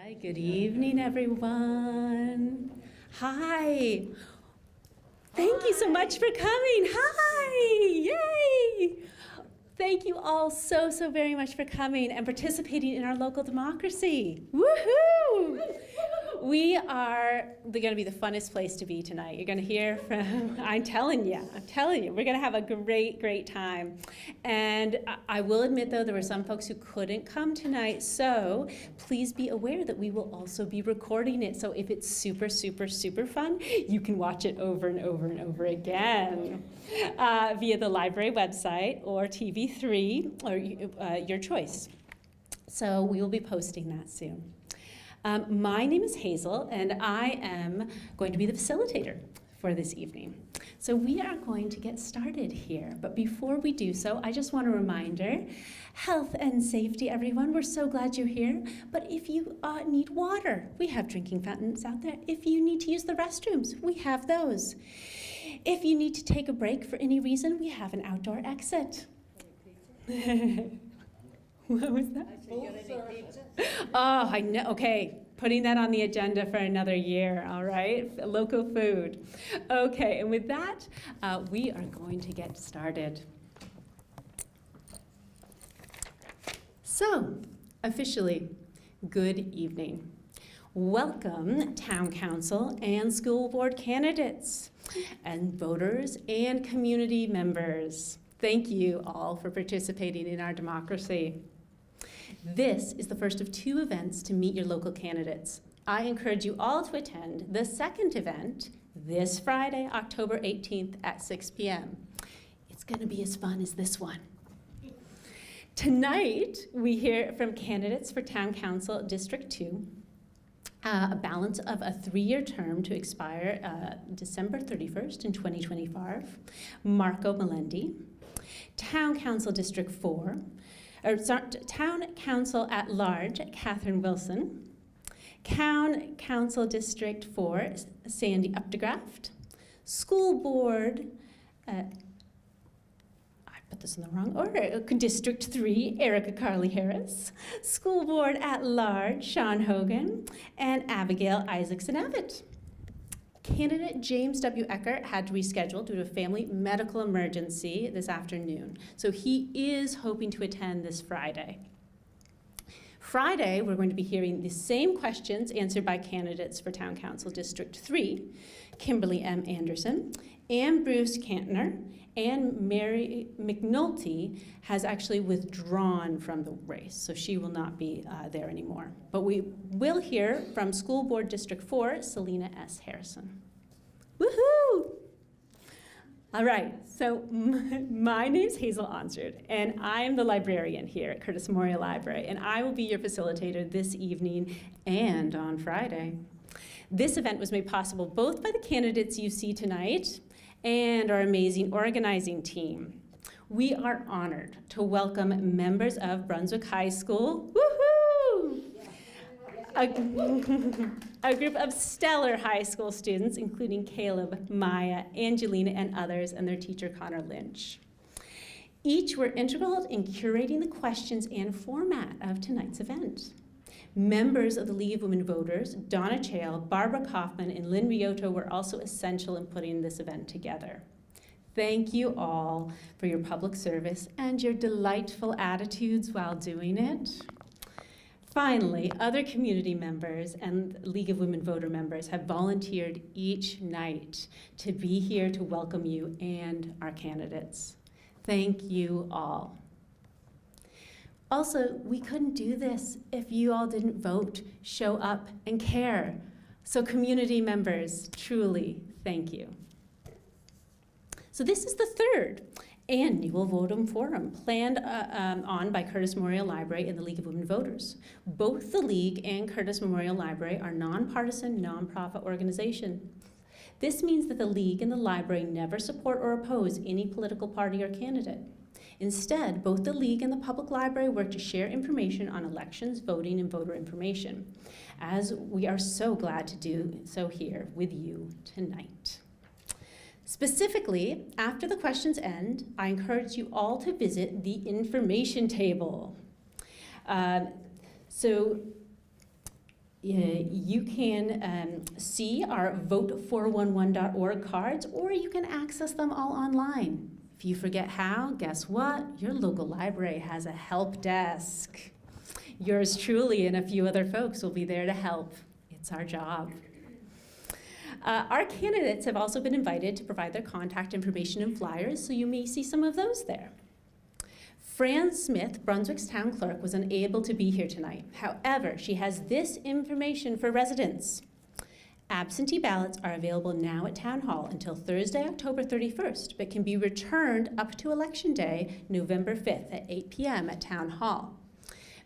Hi, good evening, everyone. Hi. Thank you so much for coming. Hi, yay. Thank you all so very much for coming and participating in our local democracy. Woohoo! We are going to be the funnest place to be tonight. You're going to hear from, I'm telling you, we're going to have a great time. And I will admit, though, there were some folks who couldn't come tonight, so please be aware that we will also be recording it. So if it's super fun, you can watch it over and over again via the library website or TV3 or your choice. So we will be posting that soon. My name is Hazel, and I am going to be the facilitator for this evening. So we are going to get started here, but before we do so, I just want a reminder, health and safety, everyone. We're so glad you're here, but if you need water, we have drinking fountains out there. If you need to use the restrooms, we have those. If you need to take a break for any reason, we have an outdoor exit. What was that? Oh, I know. Okay, putting that on the agenda for another year, all right? Local food. Okay, and with that, we are going to get started. So, officially, good evening. Welcome, Town Council and School Board candidates, and voters and community members. Thank you all for participating in our democracy. This is the first of two events to meet your local candidates. I encourage you all to attend the second event this Friday, October 18th at 6 p.m. It's going to be as fun as this one. Tonight, we hear from candidates for Town Council District 2, a balance of a 3-year term to expire December 31st in 2025, Marco Melendi. Town Council District 4, Town Council at Large, Catherine Wilson. Town Council District 4, Sandy Updegraft. School Board, I put this in the wrong order, District 3, Erica Carly Harris. School Board at Large, Sean Hogan. And Abigail Isaacson Abbott. Candidate James W. Eckert had to reschedule due to a family medical emergency this afternoon, so he is hoping to attend this Friday. Friday, we're going to be hearing the same questions answered by candidates for Town Council District 3, Kimberly M. Anderson, and Bruce Cantner, and Mary McNulty has actually withdrawn from the race, so she will not be there anymore. But we will hear from School Board District 4, Selena S. Harrison. Woohoo! All right, so my name's Hazel Onsard, and I am the librarian here at Curtis Memorial Library, and I will be your facilitator this evening and on Friday. This event was made possible both by the candidates you see tonight and our amazing organizing team. We are honored to welcome members of Brunswick High School, woohoo! A group of stellar high school students, including Caleb, Maya, Angelina, and others, and their teacher, Connor Lynch. Each were integral in curating the questions and format of tonight's event. Members of the League of Women Voters, Donna Chale, Barbara Kaufman, and Lynn Riotto were also essential in putting this event together. Thank you all for your public service and your delightful attitudes while doing it. Finally, other community members and League of Women Voter members have volunteered each night to be here to welcome you and our candidates. Thank you all. Also, we couldn't do this if you all didn't vote, show up, and care. So community members, truly, thank you. So this is the third annual Votum Forum planned on by Curtis Memorial Library and the League of Women Voters. Both the League and Curtis Memorial Library are nonpartisan, nonprofit organizations. This means that the League and the library never support or oppose any political party or candidate. Instead, both the League and the Public Library work to share information on elections, voting, and voter information, as we are so glad to do so here with you tonight. Specifically, after the questions end, I encourage you all to visit the information table. So You can see our vote411.org cards, or you can access them all online. If you forget how, guess what? Your local library has a help desk. Yours truly and a few other folks will be there to help. It's our job. Our candidates have also been invited to provide their contact information and flyers, so you may see some of those there. Fran Smith, Brunswick's town clerk, was unable to be here tonight. However, she has this information for residents. Absentee ballots are available now at Town Hall until Thursday, October 31st, but can be returned up to Election Day, November 5th at 8 p.m. at Town Hall.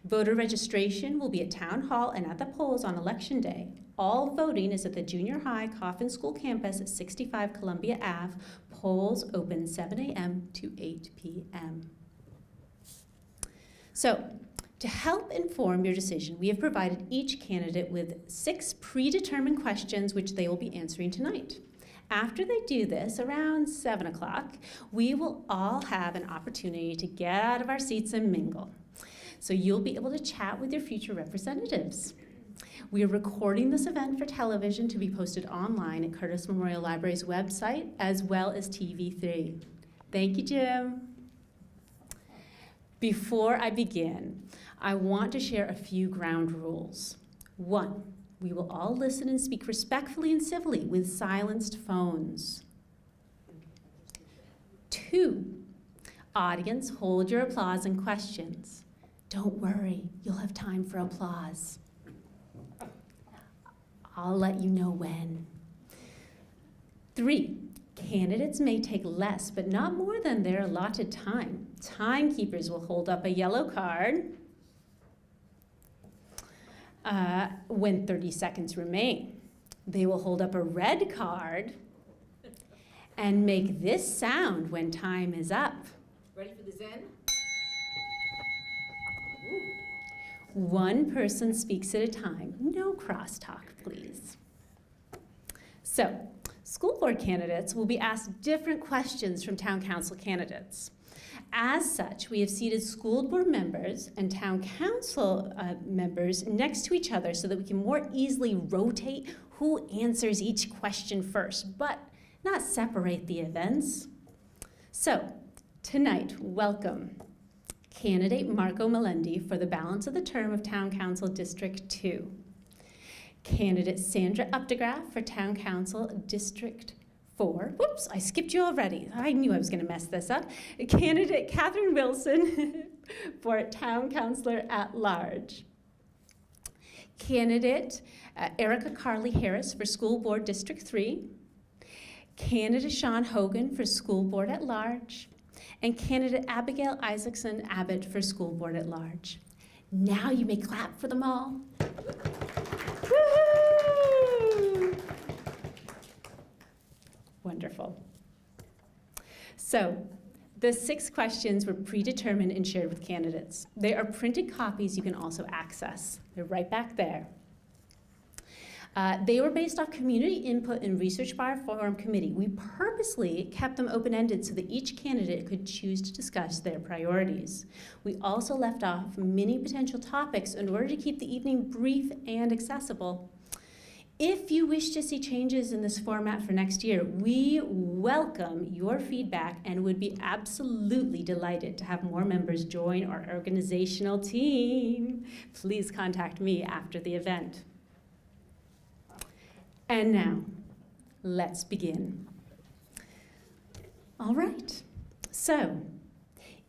Voter registration will be at Town Hall and at the polls on Election Day. All voting is at the Junior High Coffin School campus at 65 Columbia Ave. Polls open 7 a.m. to 8 p.m. So, to help inform your decision, we have provided each candidate with 6 predetermined questions which they will be answering tonight. After they do this, around 7 o'clock, we will all have an opportunity to get out of our seats and mingle. So you'll be able to chat with your future representatives. We are recording this event for television to be posted online at Curtis Memorial Library's website, as well as TV3. Thank you, Jim. Before I begin, I want to share a few ground rules. 1, we will all listen and speak respectfully and civilly with silenced phones. 2, audience, hold your applause and questions. Don't worry, you'll have time for applause. I'll let you know when. 3, candidates may take less, but not more than their allotted time. Timekeepers will hold up a yellow card when 30 seconds remain. They will hold up a red card and make this sound when time is up. Ready for the Zen? 1 person speaks at a time. No crosstalk, please. So, school board candidates will be asked different questions from town council candidates. As such, we have seated school board members and town council members next to each other so that we can more easily rotate who answers each question first, but not separate the events. So, tonight, welcome candidate Marco Melendi for the balance of the term of Town Council District 2. Candidate Sandra Updegraff for Town Council District 4. Whoops, I skipped you already. I knew I was going to mess this up. Candidate Catherine Wilson for Town Councilor at Large. Candidate Erica Carly Harris for School Board District 3. Candidate Sean Hogan for School Board at Large. And candidate Abigail Isaacson Abbott for School Board at Large. Now you may clap for them all. Woo-hoo! Wonderful. So, the 6 questions were predetermined and shared with candidates. They are printed copies you can also access. They're right back there. They were based off community input and research by our forum committee. We purposely kept them open-ended so that each candidate could choose to discuss their priorities. We also left off many potential topics in order to keep the evening brief and accessible. If you wish to see changes in this format for next year, we welcome your feedback and would be absolutely delighted to have more members join our organizational team. Please contact me after the event. And now, let's begin. All right, so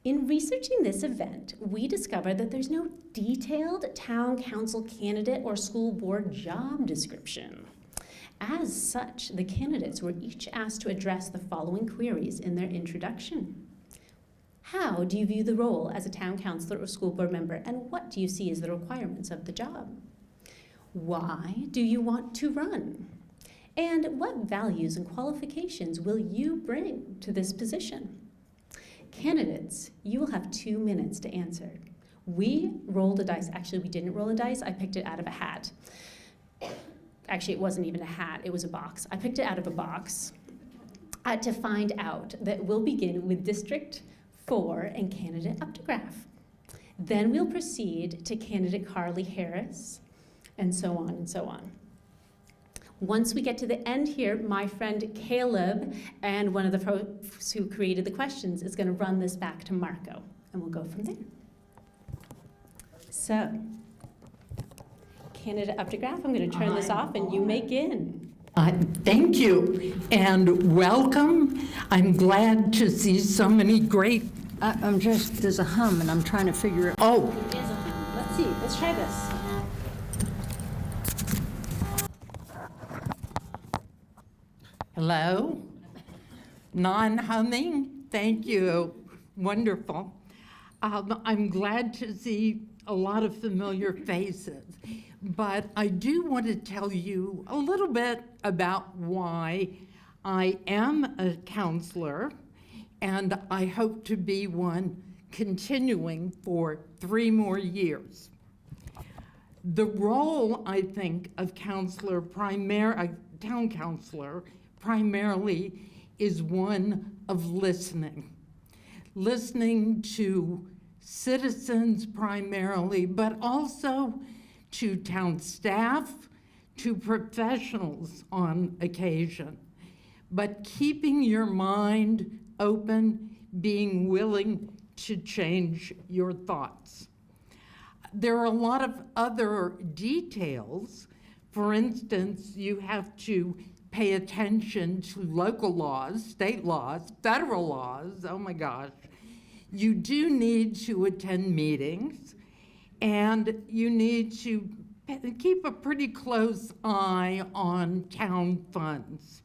in researching this event, we discovered that there's no detailed town council candidate or school board job description. As such, the candidates were each asked to address the following queries in their introduction. How do you view the role as a town councilor or school board member, and what do you see as the requirements of the job? Why do you want to run? And what values and qualifications will you bring to this position? Candidates, you will have 2 minutes to answer. We rolled a dice. Actually, we didn't roll a dice. I picked it out of a hat. Actually, it wasn't even a hat. It was a box. I picked it out of a box to find out that we'll begin with District 4 and candidate Updegraff. Then we'll proceed to candidate Carly Harris, and so on and so on. Once we get to the end here, my friend Caleb and one of the folks who created the questions is going to run this back to Marco, and we'll go from there. So, candidate Updegraff, I'm going to turn this off and you make in. Thank you and welcome. I'm glad to see so many great. There's a hum and I'm trying to figure it out. Oh, Let's see, let's try this. hello. Non-humming. Thank you. Wonderful. I'm glad to see a lot of familiar faces, but I do want to tell you a little bit about why I am a counselor, and I hope to be one continuing for 3 more years. The role, I think, of town counselor primarily is one of listening. Listening to citizens primarily, but also to town staff, to professionals on occasion. But keeping your mind open, being willing to change your thoughts. There are a lot of other details. For instance, you have to pay attention to local laws, state laws, federal laws, oh my gosh. You do need to attend meetings, and you need to keep a pretty close eye on town funds.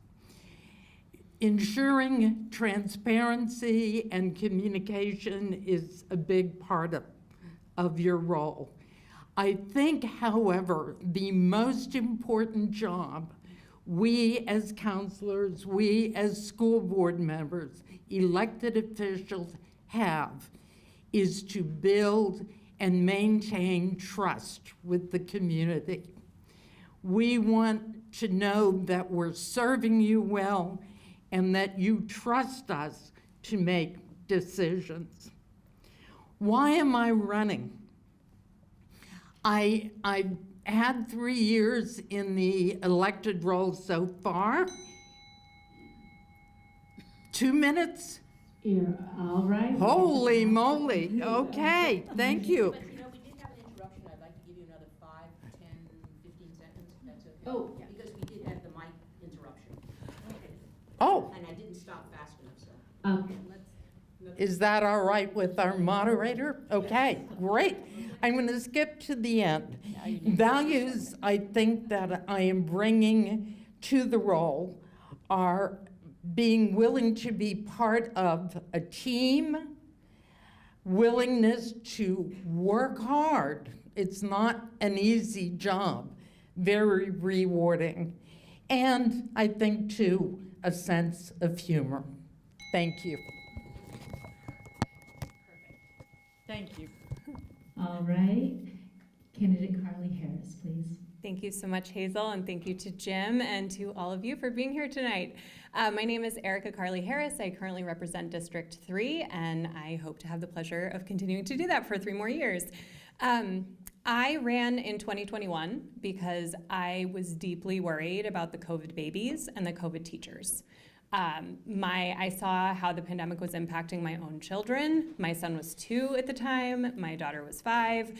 Ensuring transparency and communication is a big part of your role. I think, however, the most important job we as counselors, we as school board members, elected officials have is to build and maintain trust with the community. We want to know that we're serving you well and that you trust us to make decisions. Why am I running? I had 3 years in the elected role so far. 2 minutes? You're all right. Holy moly. Okay, thank you. But you know, we did have an interruption. I'd like to give you another 5, 10, 15 seconds, if that's okay. Oh, yeah. Because we did have the mic interruption. Oh, And I didn't stop fast enough, so. Okay. is that all right with our moderator? Okay, great. I'm going to skip to the end. Values I think that I am bringing to the role are being willing to be part of a team, willingness to work hard. It's not an easy job, very rewarding. And I think, too, a sense of humor. Thank you. Thank you. All right. Candidate Carly Harris, please. Thank you so much, Hazel, and thank you to Jim and to all of you for being here tonight. My name is Erica Carly Harris. I currently represent District 3, and I hope to have the pleasure of continuing to do that for 3 more years. I ran in 2021 because I was deeply worried about the COVID babies and the COVID teachers. I saw how the pandemic was impacting my own children. My son was 2 at the time, my daughter was 5.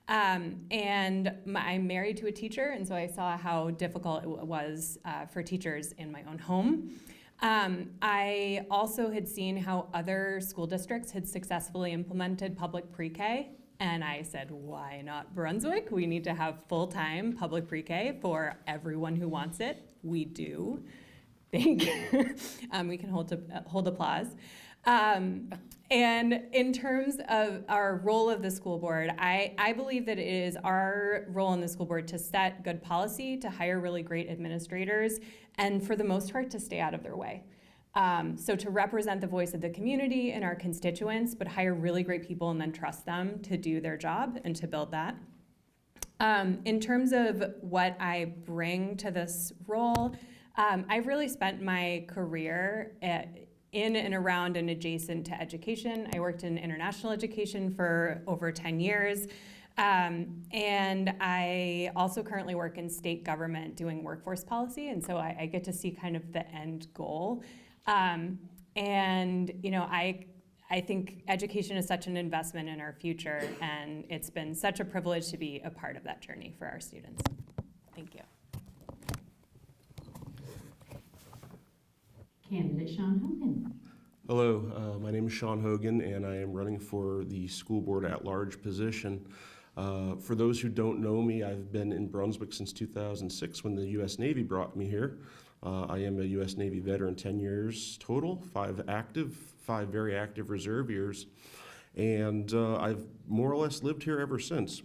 And I'm married to a teacher, and so I saw how difficult it was for teachers in my own home. I also had seen how other school districts had successfully implemented public pre-K, and I said, why not Brunswick? We need to have full-time public pre-K for everyone who wants it. We do. We can hold applause. And in terms of our role of the school board, I believe that it is our role in the school board to set good policy, to hire really great administrators, and for the most part, to stay out of their way. So to represent the voice of the community and our constituents, but hire really great people and then trust them to do their job and to build that. In terms of what I bring to this role, I've really spent my career in and around and adjacent to education. I worked in international education for over 10 years. And I also currently work in state government doing workforce policy, and so I get to see kind of the end goal. And you know, I think education is such an investment in our future, and it's been such a privilege to be a part of that journey for our students. Thank you. Candidate Sean Hogan. Hello, my name is Sean Hogan, and I am running for the school board at-large position. For those who don't know me, I've been in Brunswick since 2006 when the U.S. Navy brought me here. I am a U.S. Navy veteran, 10 years total, 5 very active reserve years, and I've more or less lived here ever since.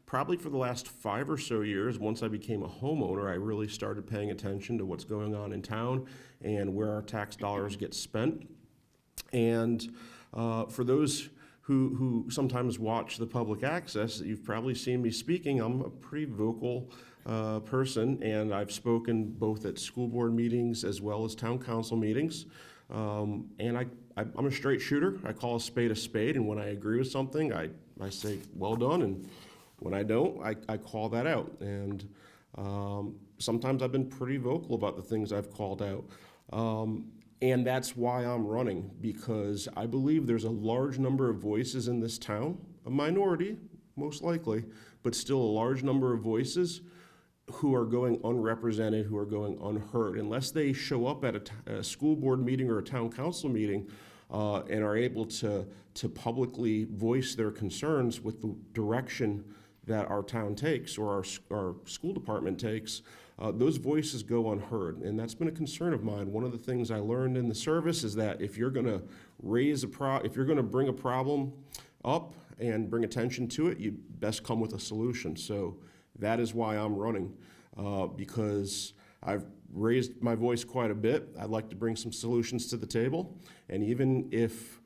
Probably for the last 5 or so years, once I became a homeowner, I really started paying attention to what's going on in town and where our tax dollars get spent. And for those who sometimes watch the public access, you've probably seen me speaking. I'm a pretty vocal person, and I've spoken both at school board meetings as well as town council meetings. And I'm a straight shooter. I call a spade, and when I agree with something, I say, well done, and when I don't, I call that out. And sometimes I've been pretty vocal about the things I've called out. And that's why I'm running, because I believe there's a large number of voices in this town, a minority, most likely, but still a large number of voices who are going unrepresented, who are going unheard. Unless they show up at a school board meeting or a town council meeting and are able to publicly voice their concerns with the direction that our town takes or our school department takes, those voices go unheard, and that's been a concern of mine. One of the things I learned in the service is that if you're going to if you're going to bring a problem up and bring attention to it, you best come with a solution. So that is why I'm running, because I've raised my voice quite a bit. I'd like to bring some solutions to the table, and even if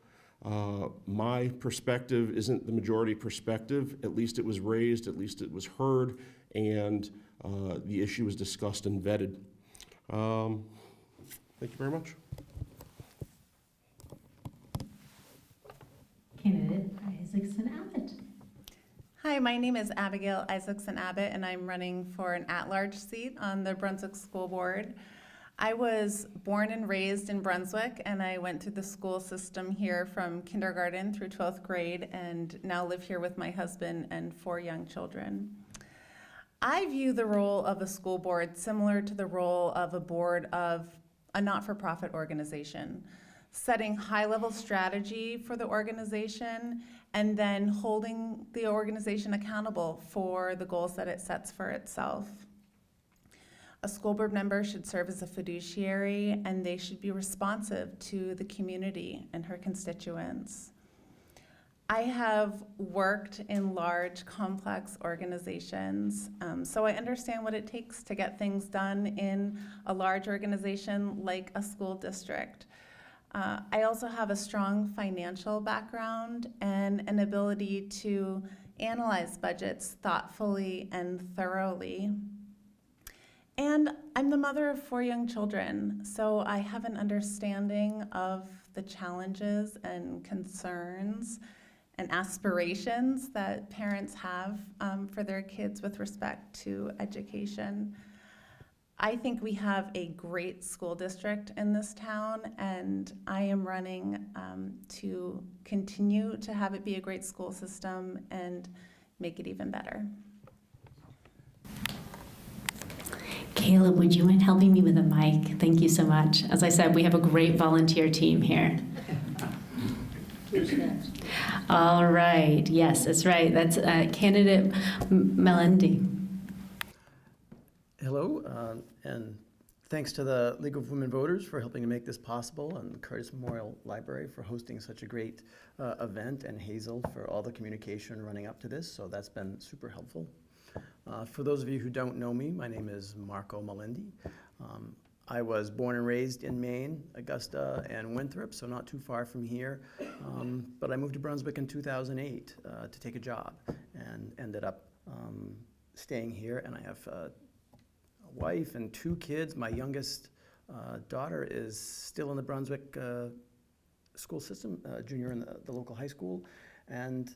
my perspective isn't the majority perspective, at least it was raised, at least it was heard, and the issue was discussed and vetted. Thank you very much. Candidate Isaacson Abbott. Hi, my name is Abigail Isaacson Abbott, and I'm running for an at-large seat on the Brunswick School Board. I was born and raised in Brunswick, and I went through the school system here from kindergarten through 12th grade, and now live here with my husband and 4 young children. I view the role of a school board similar to the role of a board of a not-for-profit organization, setting high-level strategy for the organization and then holding the organization accountable for the goals that it sets for itself. A school board member should serve as a fiduciary, and they should be responsive to the community and her constituents. I have worked in large, complex organizations, so I understand what it takes to get things done in a large organization like a school district. I also have a strong financial background and an ability to analyze budgets thoughtfully and thoroughly. And I'm the mother of 4 young children, so I have an understanding of the challenges and concerns and aspirations that parents have for their kids with respect to education. I think we have a great school district in this town, and I am running to continue to have it be a great school system and make it even better. Caleb, would you mind helping me with a mic? Thank you so much. As I said, we have a great volunteer team here. All right. Yes, that's right. That's candidate Melendi. Hello, and thanks to the League of Women Voters for helping to make this possible, and Curtis Memorial Library for hosting such a great event, and Hazel for all the communication running up to this, so that's been super helpful. For those of you who don't know me, my name is Marco Melendi. I was born and raised in Maine, Augusta and Winthrop, so not too far from here. But I moved to Brunswick in 2008 to take a job, and ended up staying here. And I have a wife and 2 kids. My youngest daughter is still in the Brunswick school system, junior in the local high school. And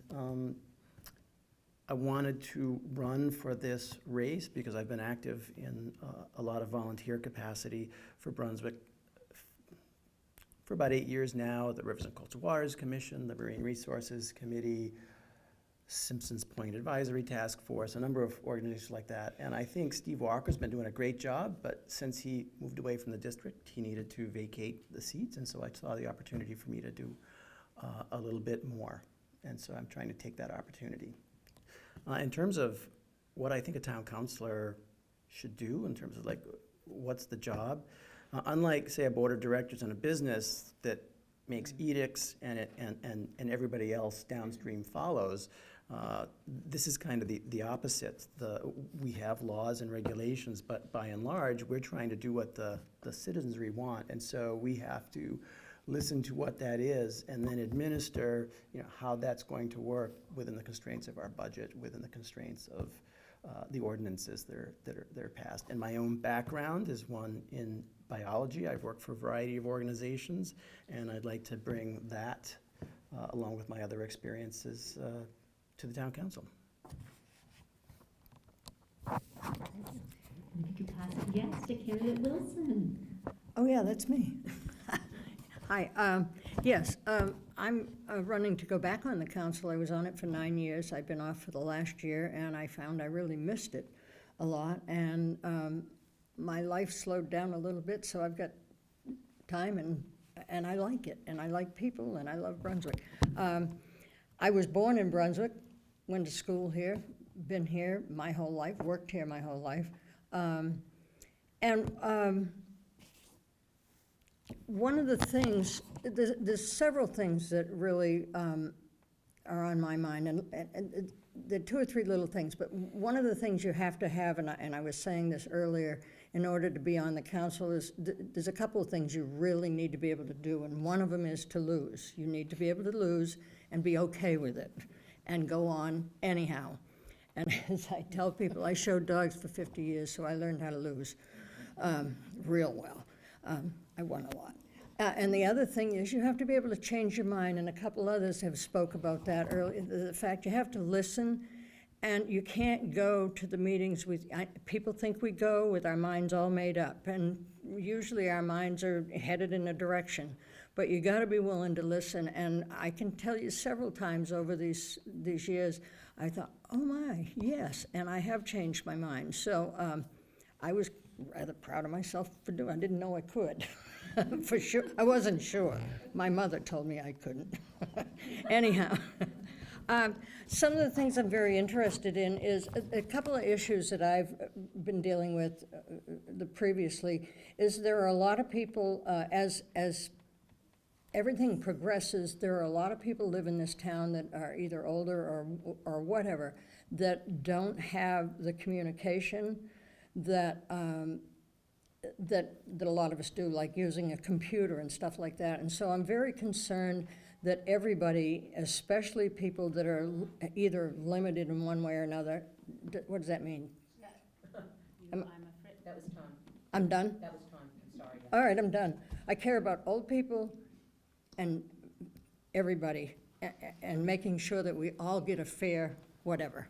I wanted to run for this race because I've been active in a lot of volunteer capacity for Brunswick for about 8 years now. The Rivers and Coastal Waters Commission, the Marine Resources Committee, Simpsons Point Advisory Task Force, a number of organizations like that. And I think Steve Walker's been doing a great job, but since he moved away from the district, he needed to vacate the seats, and so I saw the opportunity for me to do a little bit more. And so I'm trying to take that opportunity. In terms of what I think a town councilor should do, in terms of like, what's the job? Unlike, say, a board of directors in a business that makes edicts and everybody else downstream follows, this is kind of the opposite. We have laws and regulations, but by and large, we're trying to do what the citizenry want, and so we have to listen to what that is and then administer, how that's going to work within the constraints of our budget, within the constraints of the ordinances that are passed. And my own background is one in biology. I've worked for a variety of organizations, and I'd like to bring that, along with my other experiences, to the town council. Could you pass it? Yes, to candidate Wilson. Oh, yeah, that's me. Hi. Yes, I'm running to go back on the council. I was on it for 9 years. I've been off for the last year, and I found I really missed it a lot. And my life slowed down a little bit, so I've got time, and I like it, and I like people, and I love Brunswick. I was born in Brunswick, went to school here, been here my whole life, worked here my whole life. One of the things, there's several things that really are on my mind, and there are 2 or 3 little things, but one of the things you have to have, and I was saying this earlier, in order to be on the council is, there's a couple of things you really need to be able to do, and one of them is to lose. You need to be able to lose and be okay with it, and go on anyhow. And as I tell people, I showed dogs for 50 years, so I learned how to lose real well. I won a lot. And the other thing is you have to be able to change your mind, and a couple others have spoke about that earlier, the fact you have to listen, and you can't go to the meetings with, people think we go with our minds all made up, and usually our minds are headed in a direction, but you gotta be willing to listen, and I can tell you several times over these years, I thought, oh my, yes, and I have changed my mind. So I was rather proud of myself for doing. I didn't know I could. For sure, I wasn't sure. My mother told me I couldn't. Anyhow, some of the things I'm very interested in is a couple of issues that I've been dealing with previously. Is there are a lot of people as everything progresses, there are a lot of people live in this town that are either older or whatever that don't have the communication that that a lot of us do, like using a computer and stuff like that. And so I'm very concerned that everybody, especially people that are either limited in one way or another, what does that mean? I'm afraid, that was Tom. I'm done? That was Tom, I'm sorry. All right, I'm done. I care about old people and everybody, and making sure that we all get a fair whatever.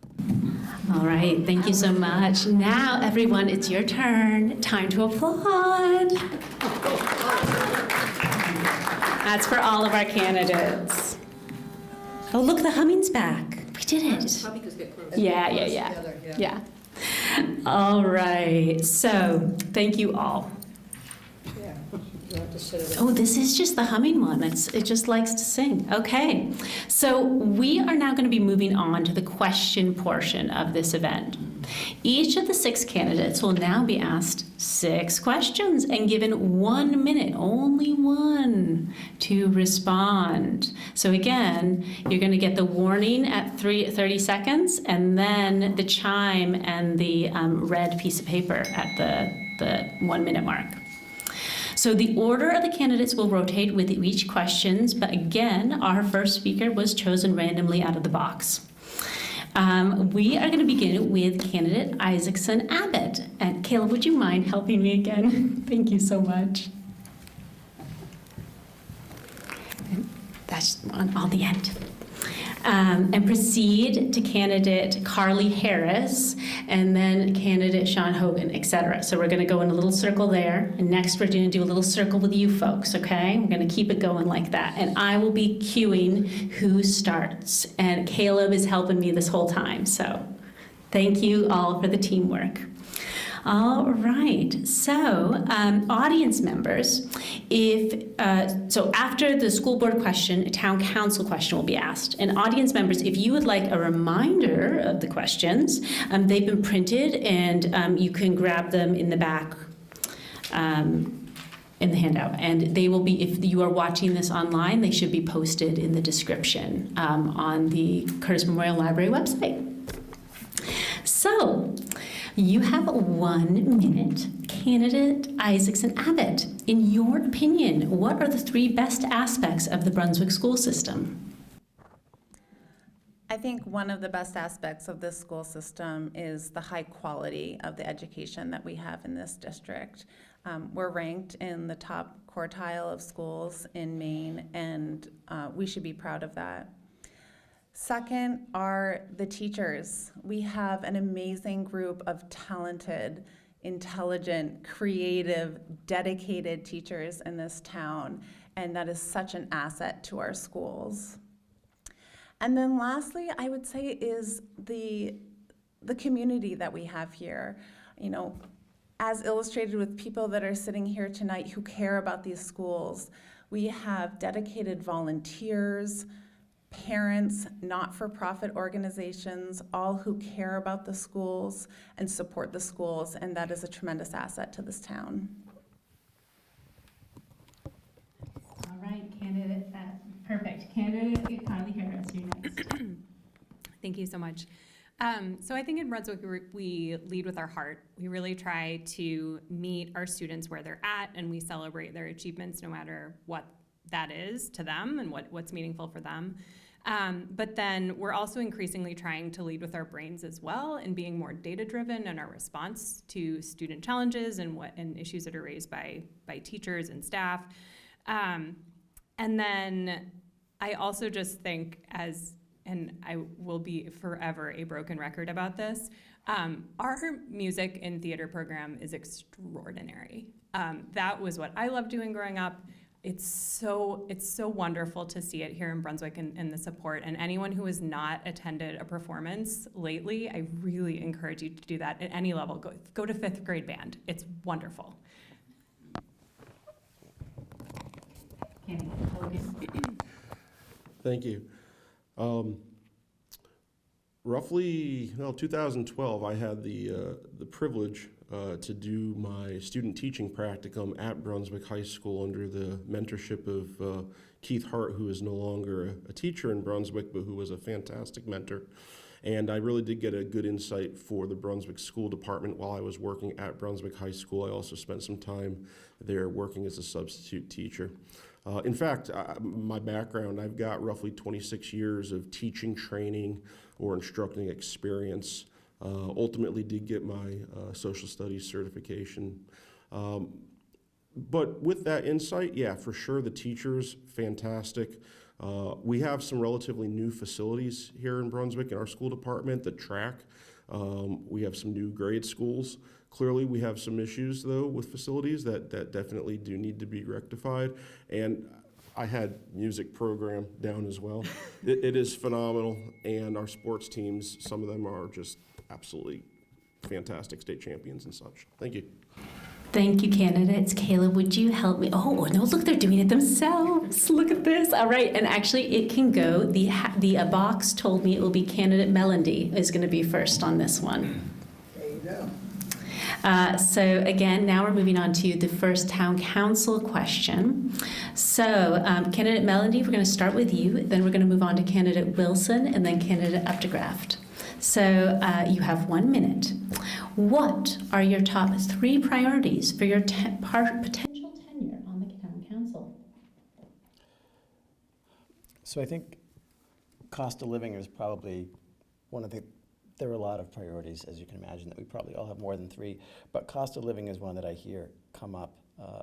All right, thank you so much. Now, everyone, it's your turn. Time to applaud. That's for all of our candidates. Oh, look, the humming's back. We did it. Probably because they're close. Yeah. All right, so thank you all. Yeah, you have to sit it. Oh, this is just the humming one. It just likes to sing. Okay, so we are now going to be moving on to the question portion of this event. Each of the 6 candidates will now be asked 6 questions and given 1 minute, only 1, to respond. So again, you're going to get the warning at 30 seconds, and then the chime and the red piece of paper at the 1 minute mark. So the order of the candidates will rotate with each questions, but again, our first speaker was chosen randomly out of the box. We are going to begin with candidate Isaacson Abbott. And Caleb, would you mind helping me again? Thank you so much. That's on the end. And proceed to candidate Carly Harris, and then candidate Sean Hogan, etc. So we're going to go in a little circle there, and next we're going to do a little circle with you folks, okay? We're going to keep it going like that, and I will be cueing who starts, and Caleb is helping me this whole time, so thank you all for the teamwork. All right, so audience members, so after the school board question, a town council question will be asked. And audience members, if you would like a reminder of the questions, they've been printed and you can grab them in the back in the handout. And they will be, if you are watching this online, they should be posted in the description on the Curtis Memorial Library website. So, you have 1 minute. Candidate Isaacson Abbott, in your opinion, what are the 3 best aspects of the Brunswick school system? I think one of the best aspects of this school system is the high quality of the education that we have in this district. We're ranked in the top quartile of schools in Maine, and we should be proud of that. Second are the teachers. We have an amazing group of talented, intelligent, creative, dedicated teachers in this town, and that is such an asset to our schools. And then lastly, I would say is the community that we have here. You know, as illustrated with people that are sitting here tonight who care about these schools, we have dedicated volunteers, parents, not-for-profit organizations, all who care about the schools and support the schools, and that is a tremendous asset to this town. All right, candidate, perfect. Candidate Carly Harris, you're next. Thank you so much. So I think in Brunswick, we lead with our heart. We really try to meet our students where they're at, and we celebrate their achievements no matter what that is to them and what's meaningful for them. But then we're also increasingly trying to lead with our brains as well and being more data-driven in our response to student challenges and issues that are raised by teachers and staff. And then I also just think and I will be forever a broken record about this, our music and theater program is extraordinary. That was what I loved doing growing up. It's so wonderful to see it here in Brunswick and the support. And anyone who has not attended a performance lately, I really encourage you to do that at any level. Go to 5th grade band. It's wonderful. Thank you. Roughly, 2012, I had the privilege to do my student teaching practicum at Brunswick High School under the mentorship of Keith Hart, who is no longer a teacher in Brunswick, but who was a fantastic mentor. And I really did get a good insight for the Brunswick School Department while I was working at Brunswick High School. I also spent some time there working as a substitute teacher. In fact, my background, I've got roughly 26 years of teaching, training, or instructing experience. Ultimately did get my social studies certification. But with that insight, yeah, for sure, the teachers, fantastic. We have some relatively new facilities here in Brunswick in our school department, the track. We have some new grade schools. Clearly, we have some issues, though, with facilities that definitely do need to be rectified. And I had music program down as well. It is phenomenal, and our sports teams, some of them are just absolutely fantastic state champions and such. Thank you. Thank you, candidates. Caleb, would you help me? Oh, no, look, they're doing it themselves. Look at this. All right, and actually it can go. The box told me it will be candidate Melendy is going to be first on this one. There you go. So again, now we're moving on to the first town council question. So candidate Melendy, we're going to start with you. Then we're going to move on to candidate Wilson and then candidate Updegraft. So you have 1 minute. What are your top 3 priorities for your potential tenure on the town council? So I think cost of living is probably one of the, there are a lot of priorities, as you can imagine, that we probably all have more than 3, but cost of living is one that I hear come up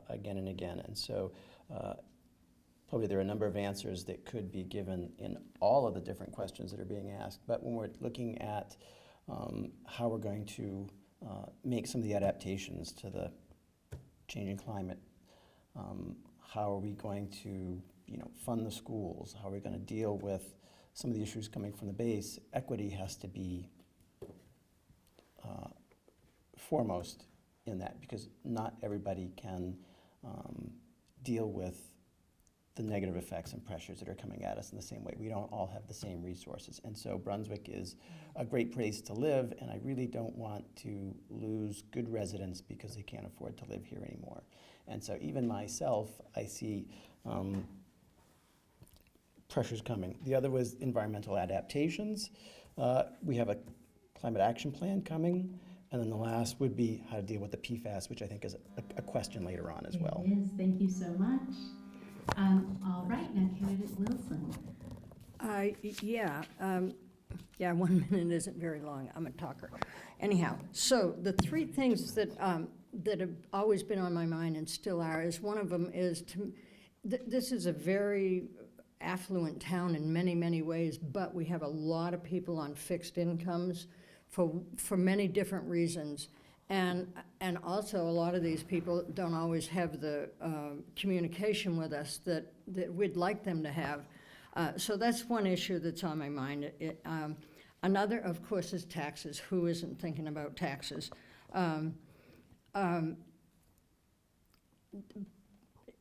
again and again. And so probably there are a number of answers that could be given in all of the different questions that are being asked. But when we're looking at how we're going to make some of the adaptations to the changing climate, how are we going to fund the schools, how are we going to deal with some of the issues coming from the base, equity has to be foremost in that, because not everybody can deal with the negative effects and pressures that are coming at us in the same way. We don't all have the same resources. And so Brunswick is a great place to live, and I really don't want to lose good residents because they can't afford to live here anymore. And so even myself, I see pressures coming. The other was environmental adaptations. We have a climate action plan coming. And then the last would be how to deal with the PFAS, which I think is a question later on as well. It is. Thank you so much. All right, now candidate Wilson. Yeah, 1 minute isn't very long. I'm a talker. Anyhow, so the three things that have always been on my mind and still are is, one of them is this is a very affluent town in many, many ways, but we have a lot of people on fixed incomes for many different reasons. And also a lot of these people don't always have the communication with us that we'd like them to have. So that's one issue that's on my mind. Another, of course, is taxes. Who isn't thinking about taxes?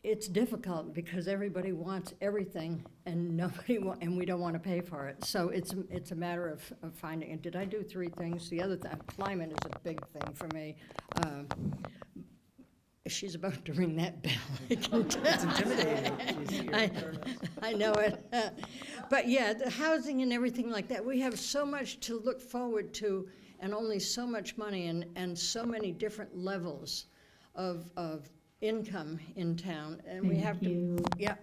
It's difficult because everybody wants everything and and we don't want to pay for it. So it's a matter of finding. And did I do three things? The other thing, climate is a big thing for me. She's about to ring that bell. It's intimidating. I know it. But yeah, the housing and everything like that, we have so much to look forward to and only so much money and so many different levels of income in town, and we have to. Yeah,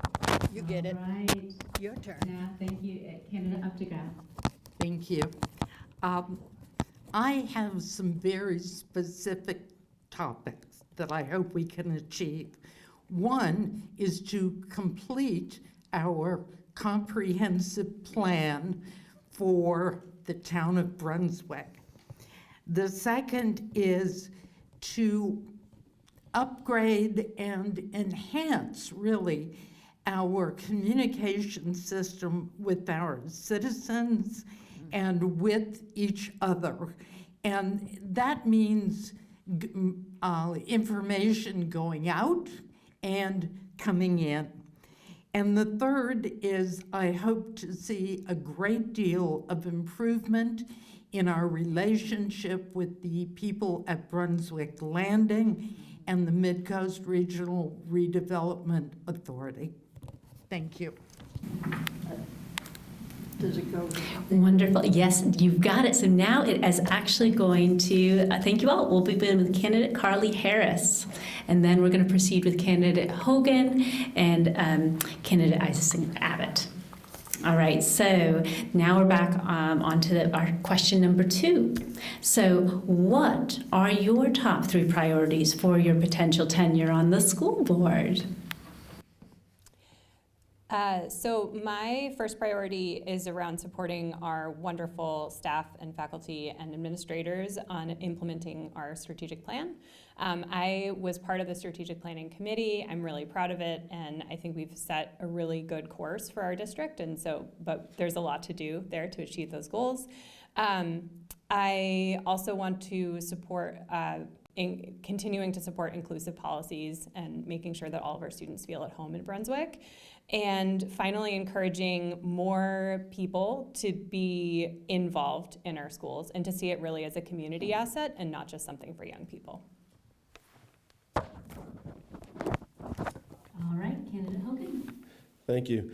you get it. Right. Your turn. Now, thank you, candidate Updegraff. Thank you. I have some very specific topics that I hope we can achieve. One is to complete our comprehensive plan for the town of Brunswick. The second is to upgrade and enhance, really, our communication system with our citizens and with each other. And that means information going out and coming in. And the third is I hope to see a great deal of improvement in our relationship with the people at Brunswick Landing and the Mid-Coast Regional Redevelopment Authority. Thank you. Does it go? Wonderful. Yes, you've got it. So now it is actually going to, thank you all. We'll begin with candidate Carly Harris. And then we're going to proceed with candidate Hogan and candidate Isaacson Abbott. All right, so now we're back onto our question number 2. So what are your top 3 priorities for your potential tenure on the school board? So my first priority is around supporting our wonderful staff and faculty and administrators on implementing our strategic plan. I was part of the strategic planning committee. I'm really proud of it, and I think we've set a really good course for our district, and so, but there's a lot to do there to achieve those goals. I also want to support continuing to support inclusive policies and making sure that all of our students feel at home in Brunswick. And finally, encouraging more people to be involved in our schools and to see it really as a community asset and not just something for young people. All right, candidate Hogan. Thank you.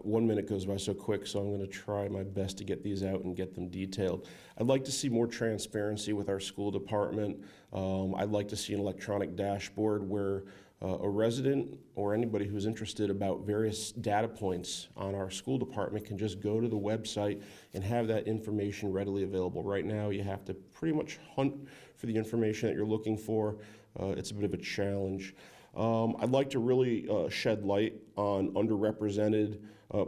1 minute goes by so quick, so I'm going to try my best to get these out and get them detailed. I'd like to see more transparency with our school department. I'd like to see an electronic dashboard where a resident or anybody who's interested about various data points on our school department can just go to the website and have that information readily available. Right now, you have to pretty much hunt for the information that you're looking for. It's a bit of a challenge. I'd like to really shed light on underrepresented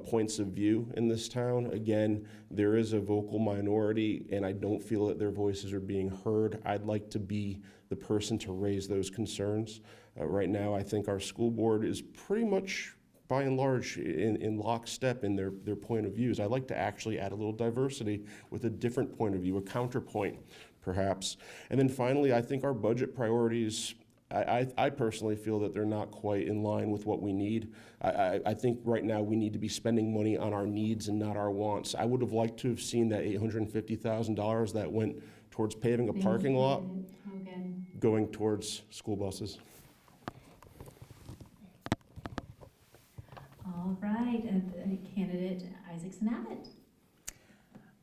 points of view in this town. Again, there is a vocal minority, and I don't feel that their voices are being heard. I'd like to be the person to raise those concerns. Right now, I think our school board is pretty much, by and large, in lockstep in their point of views. I'd like to actually add a little diversity with a different point of view, a counterpoint, perhaps. And then finally, I think our budget priorities, I personally feel that they're not quite in line with what we need. I think right now we need to be spending money on our needs and not our wants. I would have liked to have seen that $850,000 that went towards paving a parking lot going towards school buses. All right, candidate Isaacson Abbott.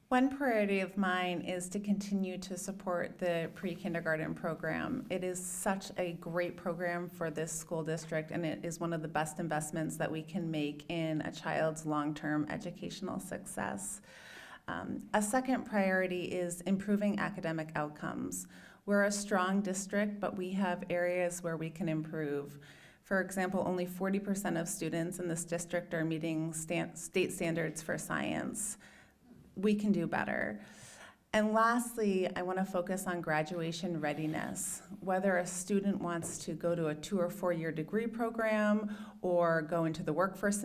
One priority of mine is to continue to support the pre-kindergarten program. It is such a great program for this school district, and it is one of the best investments that we can make in a child's long-term educational success. A second priority is improving academic outcomes. We're a strong district, but we have areas where we can improve. For example, only 40% of students in this district are meeting state standards for science. We can do better. And lastly, I want to focus on graduation readiness. Whether a student wants to go to a 2 or 4 year degree program or go into the workforce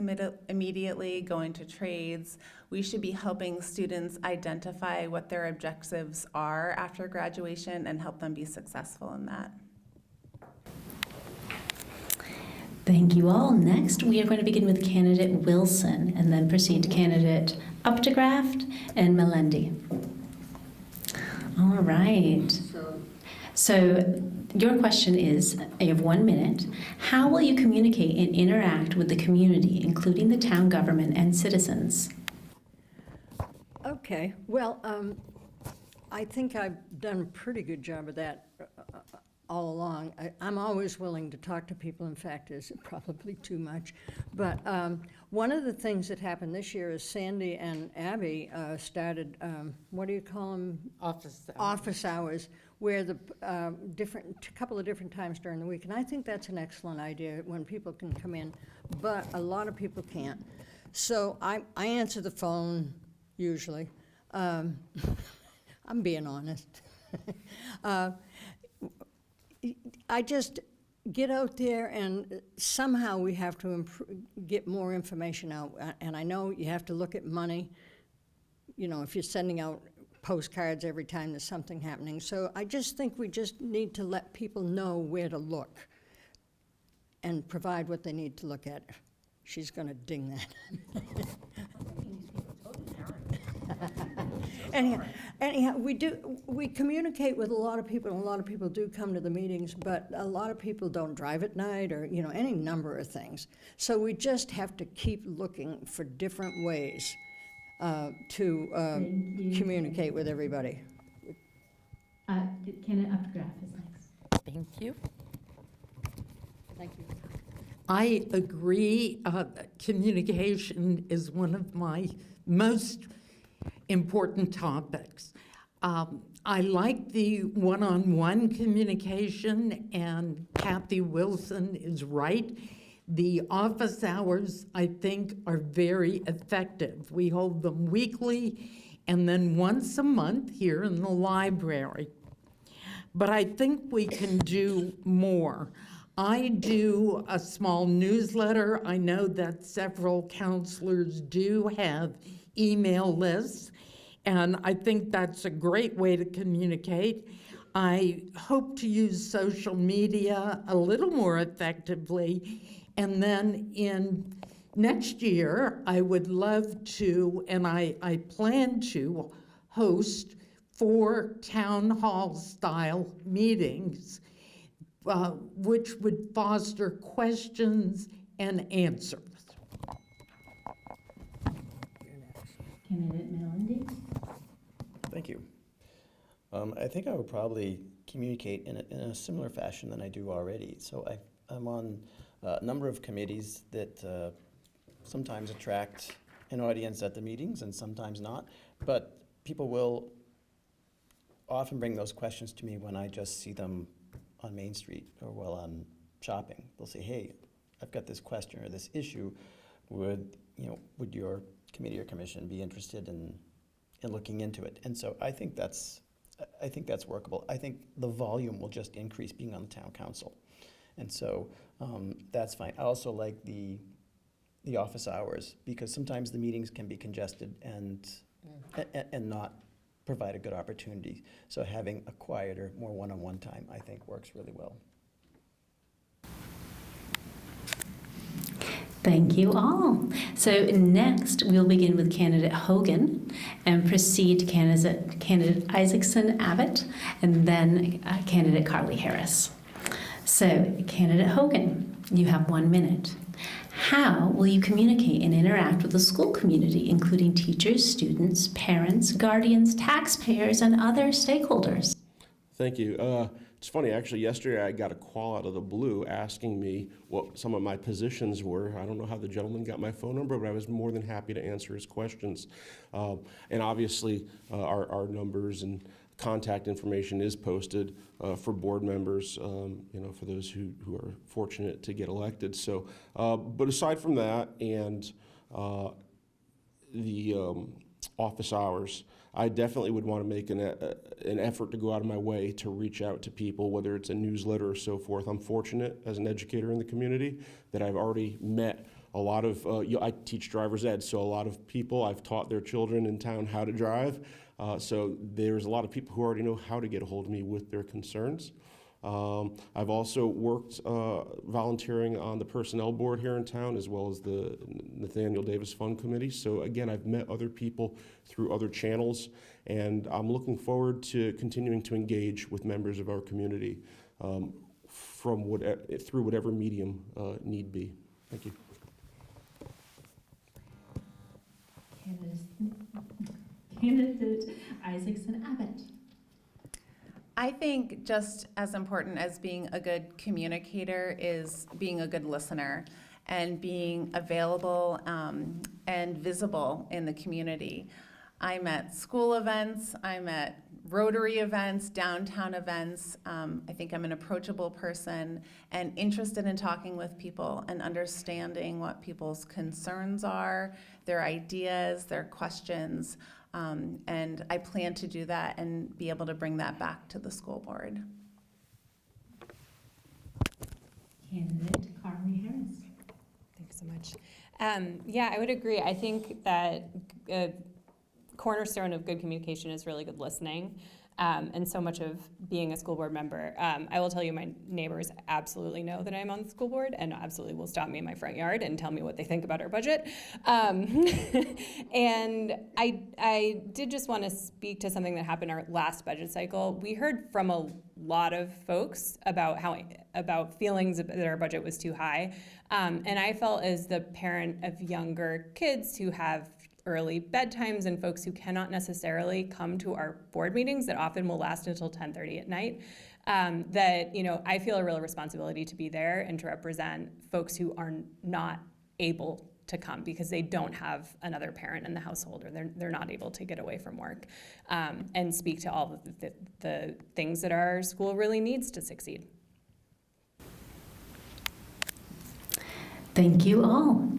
immediately, go into trades, we should be helping students identify what their objectives are after graduation and help them be successful in that. Thank you all. Next, we are going to begin with candidate Wilson and then proceed to candidate Updegraft and Melendi. All right. So your question is, you have 1 minute. How will you communicate and interact with the community, including the town government and citizens? Okay, well, I think I've done a pretty good job of that all along. I'm always willing to talk to people. In fact, is probably too much. But one of the things that happened this year is Sandy and Abby started, what do you call them? Office hours. Office hours, where the couple of different times during the week. And I think that's an excellent idea when people can come in, but a lot of people can't. So I answer the phone usually. I'm being honest. I just get out there, and somehow we have to get more information out. And I know you have to look at money, you know, if you're sending out postcards every time there's something happening. So I just think we just need to let people know where to look and provide what they need to look at. She's going to ding that. Anyhow, we communicate with a lot of people, and a lot of people do come to the meetings, but a lot of people don't drive at night, or, you know, any number of things. So we just have to keep looking for different ways to communicate with everybody. Candidate Updegraft is next. Thank you. Thank you. I agree. Communication is one of my most important topics. I like the one-on-one communication, and Kathy Wilson is right. The office hours, I think, are very effective. We hold them weekly and then once a month here in the library. But I think we can do more. I do a small newsletter. I know that several counselors do have email lists, and I think that's a great way to communicate. I hope to use social media a little more effectively, and then in next year, I would love to, and I plan to, host 4 town hall style meetings, which would foster questions and answers. Candidate Melendi. Thank you. I think I would probably communicate in a similar fashion than I do already. So I'm on a number of committees that sometimes attract an audience at the meetings and sometimes not. But people will often bring those questions to me when I just see them on Main Street or while on shopping. They'll say, hey, I've got this question or this issue. Would your committee or commission be interested in looking into it? And so I think that's workable. I think the volume will just increase being on the town council. And so that's fine. I also like the office hours, because sometimes the meetings can be congested and not provide a good opportunity. So having a quieter, more one-on-one time, I think works really well. Thank you all. So next, we'll begin with candidate Hogan and proceed to candidate Isaacson Abbott, and then candidate Carly Harris. So candidate Hogan, you have 1 minute. How will you communicate and interact with the school community, including teachers, students, parents, guardians, taxpayers, and other stakeholders? Thank you. It's funny, actually, yesterday I got a call out of the blue asking me what some of my positions were. I don't know how the gentleman got my phone number, but I was more than happy to answer his questions. And obviously, our numbers and contact information is posted for board members, for those who are fortunate to get elected. So, but aside from that and the office hours, I definitely would want to make an effort to go out of my way to reach out to people, whether it's a newsletter or so forth. I'm fortunate as an educator in the community that I've already met a lot of, I teach driver's ed, so a lot of people, I've taught their children in town how to drive. So there's a lot of people who already know how to get a hold of me with their concerns. I've also worked volunteering on the personnel board here in town, as well as the Nathaniel Davis Fund Committee. So again, I've met other people through other channels, and I'm looking forward to continuing to engage with members of our community through whatever medium need be. Thank you. Candidate Isaacson Abbott. I think just as important as being a good communicator is being a good listener and being available and visible in the community. I'm at school events, I'm at Rotary events, downtown events. I think I'm an approachable person and interested in talking with people and understanding what people's concerns are, their ideas, their questions. And I plan to do that and be able to bring that back to the school board. Candidate Carly Harris. Thanks so much. I would agree. I think that a cornerstone of good communication is really good listening. And so much of being a school board member, I will tell you, my neighbors absolutely know that I'm on the school board and absolutely will stop me in my front yard and tell me what they think about our budget. And I did just want to speak to something that happened our last budget cycle. We heard from a lot of folks about feelings that our budget was too high. And I felt, as the parent of younger kids who have early bedtimes and folks who cannot necessarily come to our board meetings that often will last until 10:30 at night, that I feel a real responsibility to be there and to represent folks who are not able to come because they don't have another parent in the household, or they're not able to get away from work, and speak to all of the things that our school really needs to succeed. Thank you all.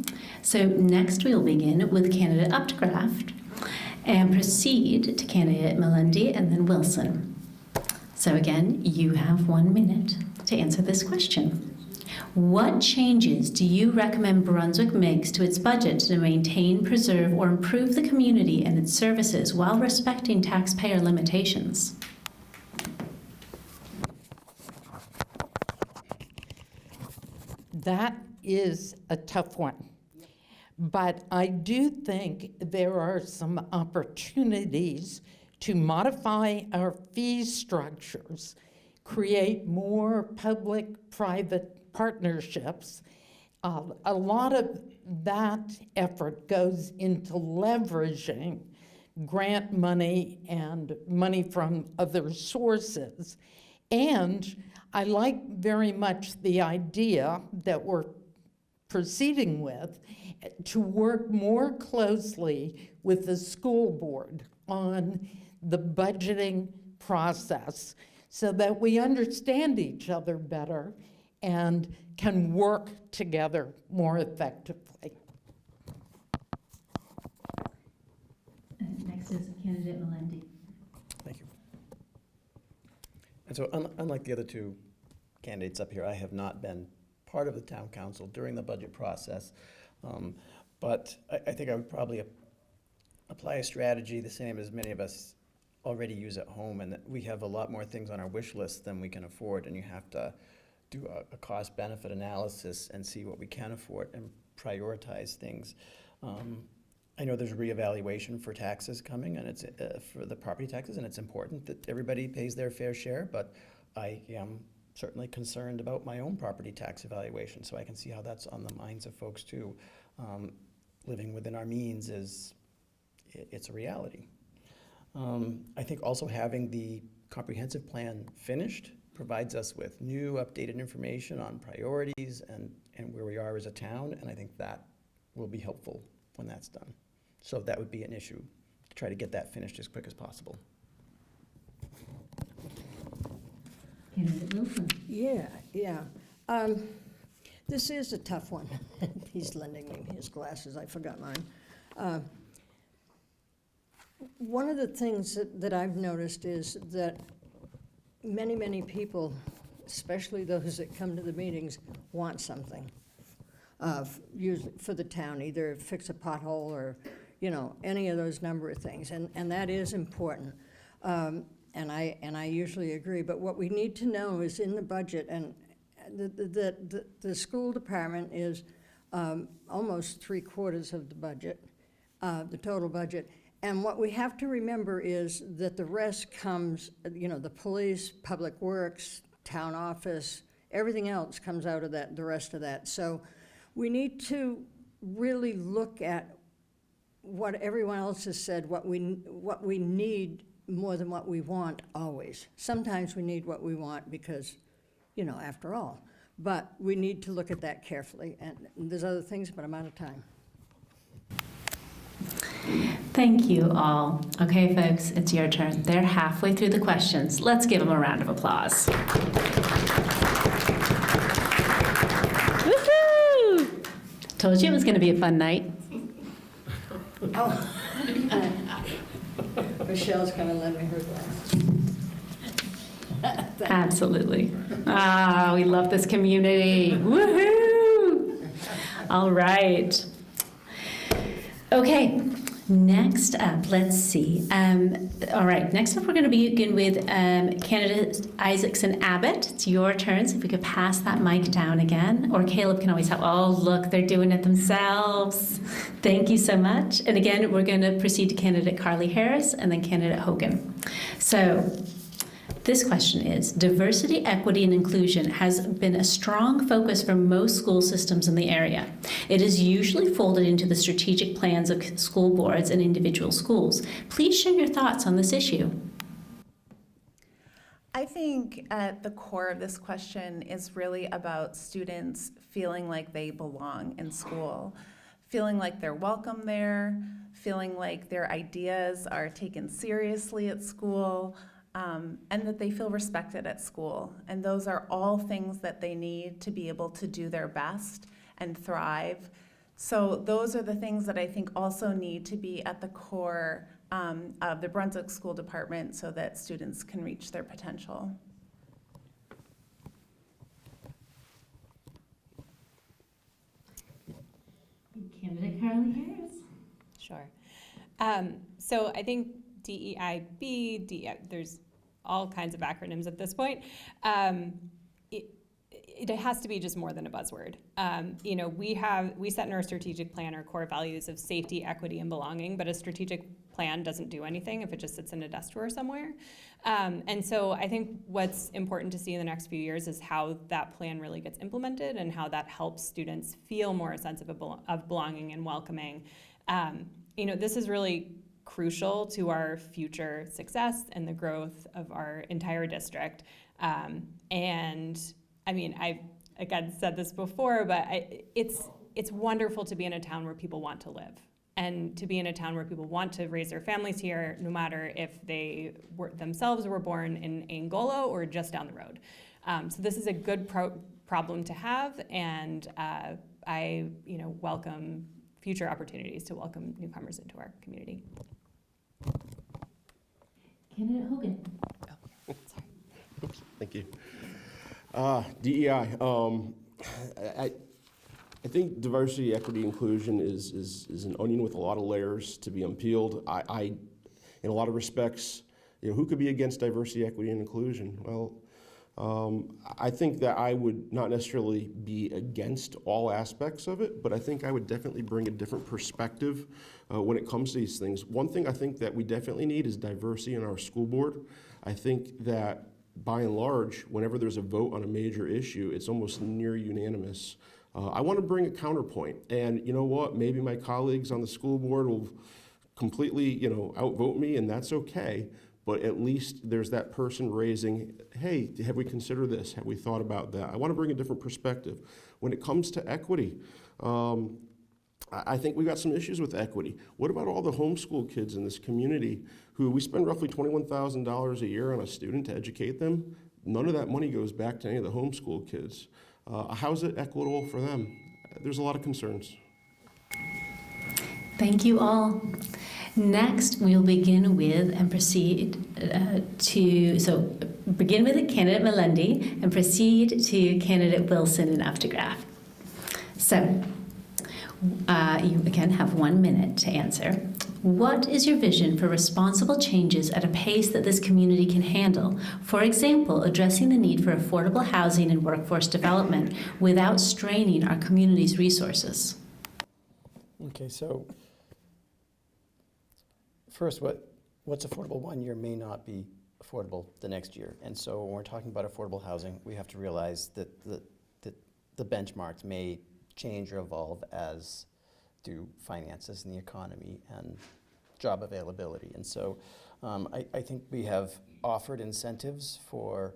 So next we'll begin with candidate Updraft and proceed to candidate Melendi and then Wilson. So again, you have 1 minute to answer this question. What changes do you recommend Brunswick makes to its budget to maintain, preserve, or improve the community and its services while respecting taxpayer limitations? That is a tough one. But I do think there are some opportunities to modify our fee structures, create more public-private partnerships. A lot of that effort goes into leveraging grant money and money from other sources. And I like very much the idea that we're proceeding with to work more closely with the school board on the budgeting process so that we understand each other better and can work together more effectively. Next is candidate Melendi. Thank you. And so unlike the other two candidates up here, I have not been part of the town council during the budget process. But I think I would probably apply a strategy the same as many of us already use at home, and that we have a lot more things on our wish list than we can afford, and you have to do a cost-benefit analysis and see what we can afford and prioritize things. I know there's a reevaluation for taxes coming, and it's for the property taxes, and it's important that everybody pays their fair share, but I am certainly concerned about my own property tax evaluation, so I can see how that's on the minds of folks too. Living within our means it's a reality. I think also having the comprehensive plan finished provides us with new updated information on priorities and where we are as a town, and I think that will be helpful when that's done. So that would be an issue, to try to get that finished as quick as possible. Candidate Wilson. Yeah. This is a tough one. He's lending me his glasses. I forgot mine. One of the things that I've noticed is that many people, especially those that come to the meetings, want something. Usually for the town, either fix a pothole or, any of those number of things, and that is important. And I usually agree. But what we need to know is in the budget, and the school department is almost 3/4 of the budget, the total budget. And what we have to remember is that the rest comes, the police, public works, town office, everything else comes out of that, the rest of that. So we need to really look at what everyone else has said, what we need more than what we want always. Sometimes we need what we want because, after all. But we need to look at that carefully. And there's other things, but I'm out of time. Thank you all. Okay, folks, it's your turn. They're halfway through the questions. Let's give them a round of applause. Woohoo! Told you it was going to be a fun night. Oh. Michelle's going to lend me her glasses. Absolutely. We love this community. Woohoo! All right. Okay. Next up, let's see. All right, next up we're going to begin with candidate Isaacson Abbott. It's your turn, so if we could pass that mic down again. Or Caleb can always help. Oh, look, they're doing it themselves. Thank you so much. And again, we're going to proceed to candidate Carly Harris and then candidate Hogan. So this question is, diversity, equity, and inclusion has been a strong focus for most school systems in the area. It is usually folded into the strategic plans of school boards and individual schools. Please share your thoughts on this issue. I think at the core of this question is really about students feeling like they belong in school, feeling like they're welcome there, feeling like their ideas are taken seriously at school, and that they feel respected at school. And those are all things that they need to be able to do their best and thrive. So those are the things that I think also need to be at the core of the Brunswick School Department so that students can reach their potential. Candidate Carly Harris. Sure. So I think DEIB, there's all kinds of acronyms at this point. It has to be just more than a buzzword. We set in our strategic plan our core values of safety, equity, and belonging, but a strategic plan doesn't do anything if it just sits in a desk drawer somewhere. And so I think what's important to see in the next few years is how that plan really gets implemented and how that helps students feel more a sense of belonging and welcoming. This is really crucial to our future success and the growth of our entire district. And I mean, I've again said this before, but it's wonderful to be in a town where people want to live and to be in a town where people want to raise their families here, no matter if they themselves were born in Angola or just down the road. So this is a good problem to have, and I welcome future opportunities to welcome newcomers into our community. Candidate Hogan. Thank you. DEI. I think diversity, equity, inclusion is an onion with a lot of layers to be unpeeled. I in a lot of respects, who could be against diversity, equity, and inclusion? Well, I think that I would not necessarily be against all aspects of it, but I think I would definitely bring a different perspective when it comes to these things. One thing I think that we definitely need is diversity in our school board. I think that by and large, whenever there's a vote on a major issue, it's almost near unanimous. I want to bring a counterpoint, and you know what? Maybe my colleagues on the school board will completely, outvote me, and that's okay. But at least there's that person raising, hey, have we considered this? Have we thought about that? I want to bring a different perspective. When it comes to equity, I think we've got some issues with equity. What about all the homeschool kids in this community who we spend roughly $21,000 a year on a student to educate them? None of that money goes back to any of the homeschool kids. How's it equitable for them? There's a lot of concerns. Thank you all. Next, we'll begin with and proceed begin with candidate Melendi and proceed to candidate Wilson and Aftergraph. So, you again have 1 minute to answer. What is your vision for responsible changes at a pace that this community can handle? For example, addressing the need for affordable housing and workforce development without straining our community's resources. Okay, so first, what's affordable one year may not be affordable the next year. And so when we're talking about affordable housing, we have to realize that the benchmarks may change or evolve as do finances and the economy and job availability. And so I think we have offered incentives for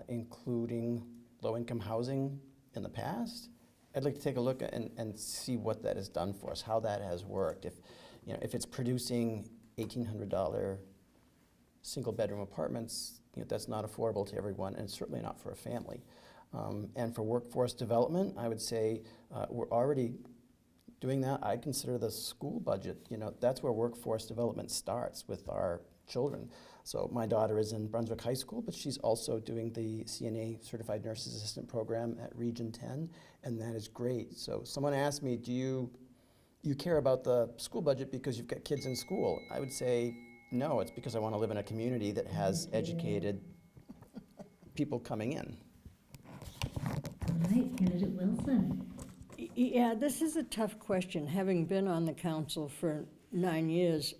including low-income housing in the past. I'd like to take a look and see what that has done for us, how that has worked. If it's producing $1,800 single-bedroom apartments, that's not affordable to everyone, and it's certainly not for a family. And for workforce development, I would say we're already doing that. I consider the school budget, that's where workforce development starts with our children. So my daughter is in Brunswick High School, but she's also doing the CNA Certified Nurses Assistant Program at Region 10, and that is great. So someone asked me, do you care about the school budget because you've got kids in school? I would say, no, it's because I want to live in a community that has educated people coming in. All right, candidate Wilson. Yeah, this is a tough question. Having been on the council for 9 years,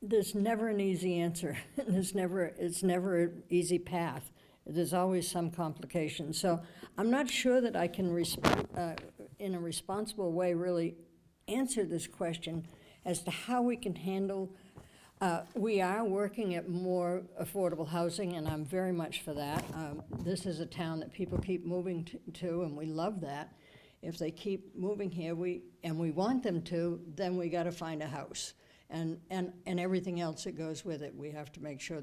there's never an easy answer. It's never an easy path. There's always some complication. So I'm not sure that I can in a responsible way really answer this question as to how we can handle. We are working at more affordable housing, and I'm very much for that. This is a town that people keep moving to, and we love that. If they keep moving here, we want them to, then we got to find a house, and everything else that goes with it. We have to make sure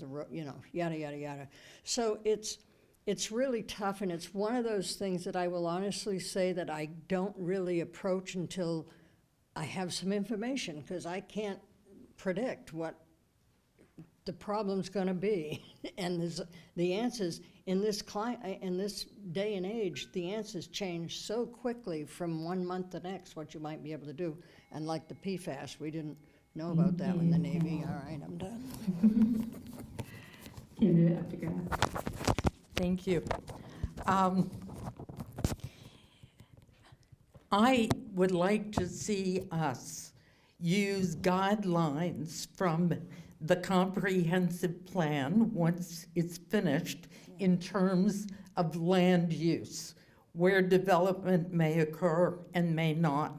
yada yada yada. So it's really tough, and it's one of those things that I will honestly say that I don't really approach until I have some information, because I can't predict what the problem's going to be. And the answers in this day and age, the answers change so quickly from 1 month to the next, what you might be able to do. And like the PFAS, we didn't know about that in the Navy. All right, I'm done. Thank you. I would like to see us use guidelines from the comprehensive plan once it's finished in terms of land use, where development may occur and may not.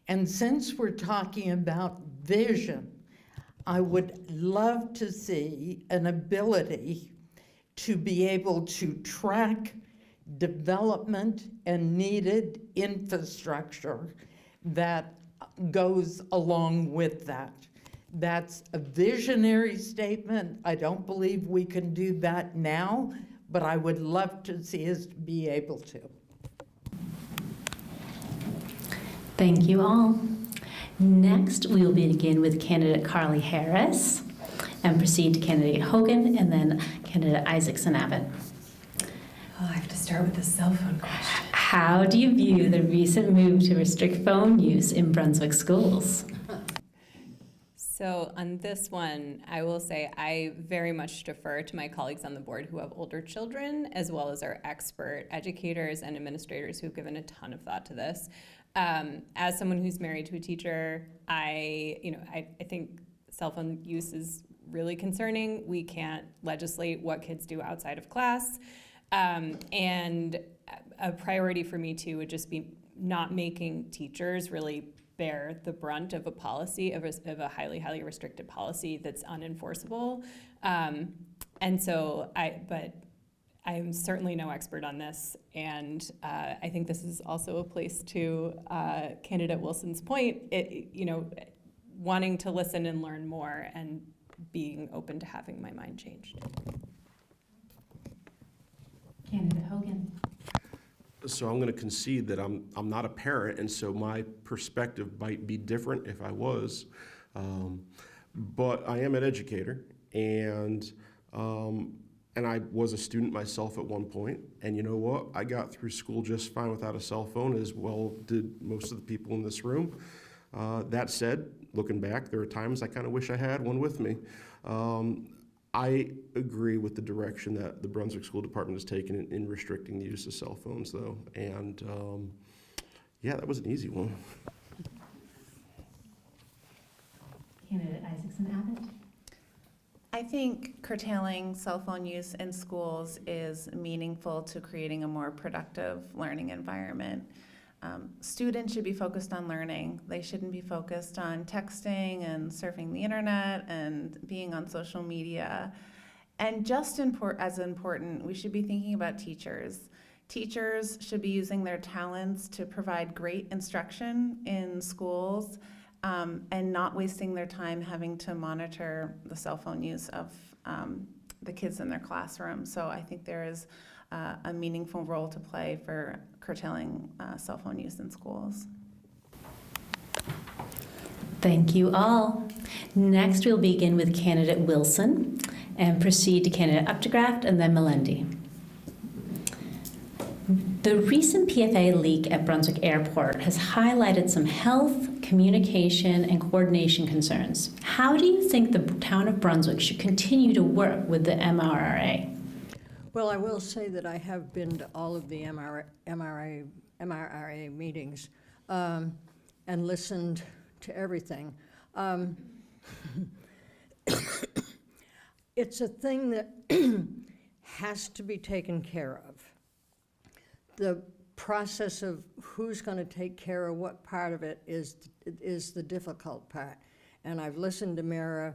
And since we're talking about vision, I would love to see an ability to be able to track development and needed infrastructure that goes along with that. That's a visionary statement. I don't believe we can do that now, but I would love to see us be able to. Thank you all. Next, we will begin with candidate Carly Harris and proceed to candidate Hogan and then candidate Isaacson Abbott. Oh, I have to start with the cell phone question. How do you view the recent move to restrict phone use in Brunswick schools? So on this one, I will say I very much defer to my colleagues on the board who have older children, as well as our expert educators and administrators who've given a ton of thought to this. As someone who's married to a teacher, I think cell phone use is really concerning. We can't legislate what kids do outside of class. And a priority for me too would just be not making teachers really bear the brunt of a policy, of a highly, highly restricted policy that's unenforceable. But I'm certainly no expert on this, and I think this is also a place to candidate Wilson's point, wanting to listen and learn more and being open to having my mind changed. Candidate Hogan. So I'm going to concede that I'm not a parent, and so my perspective might be different if I was. But I am an educator, and I was a student myself at one point. And you know what? I got through school just fine without a cell phone, as well did most of the people in this room. That said, looking back, there are times I kind of wish I had one with me. I agree with the direction that the Brunswick School Department has taken in restricting the use of cell phones, though. And yeah, that was an easy one. Candidate Isaacson Abbott. I think curtailing cell phone use in schools is meaningful to creating a more productive learning environment. Students should be focused on learning. They shouldn't be focused on texting and surfing the internet and being on social media. And just as important, we should be thinking about teachers. Teachers should be using their talents to provide great instruction in schools, and not wasting their time having to monitor the cell phone use of the kids in their classroom. So I think there is a meaningful role to play for curtailing cell phone use in schools. Thank you all. Next, we'll begin with candidate Wilson and proceed to candidate Updegraft and then Melendi. The recent PFA leak at Brunswick Airport has highlighted some health, communication, and coordination concerns. How do you think the town of Brunswick should continue to work with the MRRA? Well, I will say that I have been to all of the MRRA meetings and listened to everything. It's a thing that has to be taken care of. The process of who's going to take care of what part of it is the difficult part. And I've listened to Mara,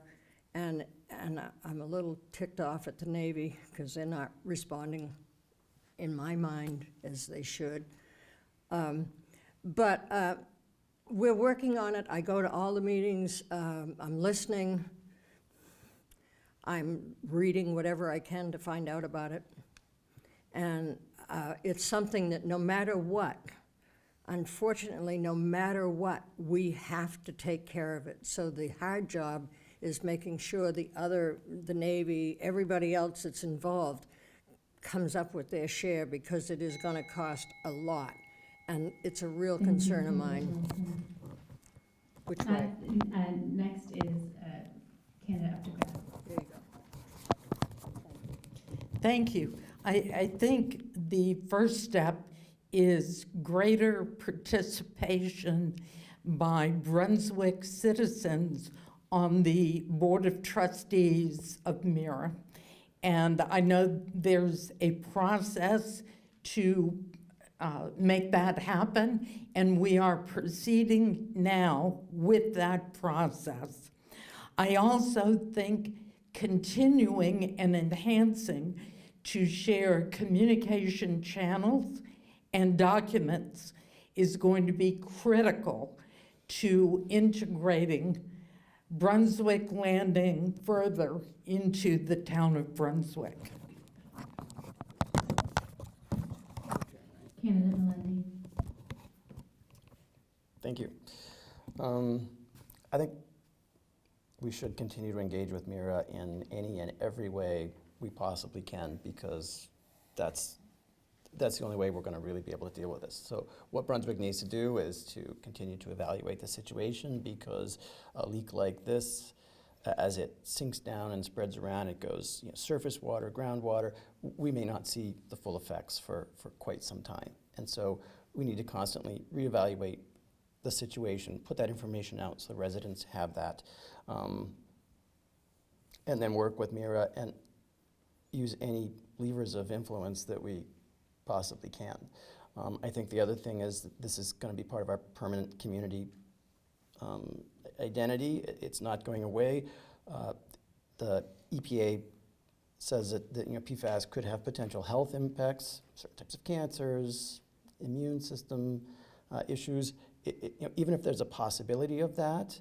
and I'm a little ticked off at the Navy because they're not responding, in my mind, as they should. But we're working on it. I go to all the meetings. I'm listening. I'm reading whatever I can to find out about it. And it's something that no matter what, unfortunately, no matter what, we have to take care of it. So the hard job is making sure the Navy, everybody else that's involved, comes up with their share, because it is going to cost a lot. And it's a real concern of mine. Which way? Next is candidate Updegraft. There you go. Thank you. I think the first step is greater participation by Brunswick citizens on the Board of Trustees of MIRA. And I know there's a process to make that happen, and we are proceeding now with that process. I also think continuing and enhancing to share communication channels and documents is going to be critical to integrating Brunswick Landing further into the town of Brunswick. Thank you. I think we should continue to engage with Mira in any and every way we possibly can, because that's the only way we're going to really be able to deal with this. So what Brunswick needs to do is to continue to evaluate the situation, because a leak like this, as it sinks down and spreads around, it goes surface water, groundwater, we may not see the full effects for quite some time. And so we need to constantly reevaluate the situation, put that information out so the residents have that, and then work with Mira and use any levers of influence that we possibly can. I think the other thing is that this is going to be part of our permanent community identity. It's not going away. The EPA says that PFAS could have potential health impacts, certain types of cancers, immune system issues. Even if there's a possibility of that,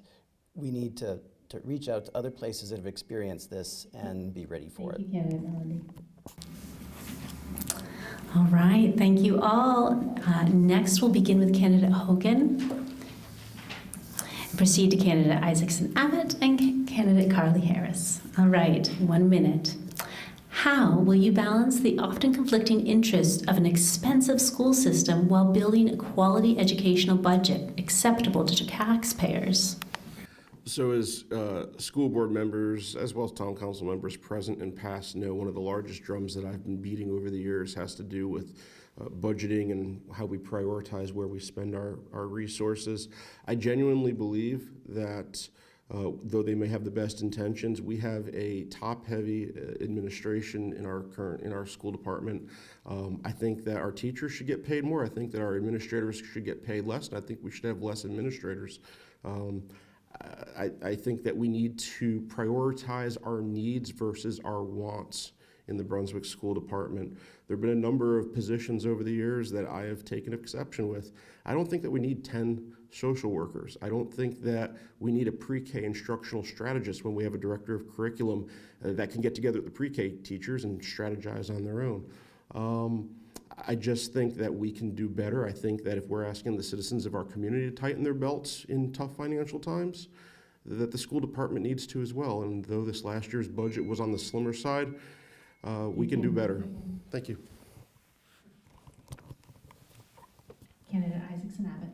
we need to reach out to other places that have experienced this and be ready for it. Thank you, candidate Melody. All right, thank you all. Next, we'll begin with candidate Hogan. Proceed to candidate Isaacson Abbott and candidate Carly Harris. All right, 1 minute. How will you balance the often conflicting interests of an expensive school system while building a quality educational budget acceptable to taxpayers? So as school board members, as well as town council members present and past know, one of the largest drums that I've been beating over the years has to do with budgeting and how we prioritize where we spend our resources. I genuinely believe that though they may have the best intentions, we have a top-heavy administration in our school department. I think that our teachers should get paid more. I think that our administrators should get paid less, and I think we should have less administrators. I think that we need to prioritize our needs versus our wants in the Brunswick School Department. There have been a number of positions over the years that I have taken exception with. I don't think that we need 10 social workers. I don't think that we need a pre-K instructional strategist when we have a director of curriculum that can get together with the pre-K teachers and strategize on their own. I just think that we can do better. I think that if we're asking the citizens of our community to tighten their belts in tough financial times, that the school department needs to as well. And though this last year's budget was on the slimmer side, we can do better. Thank you. Candidate Isaacson Abbott.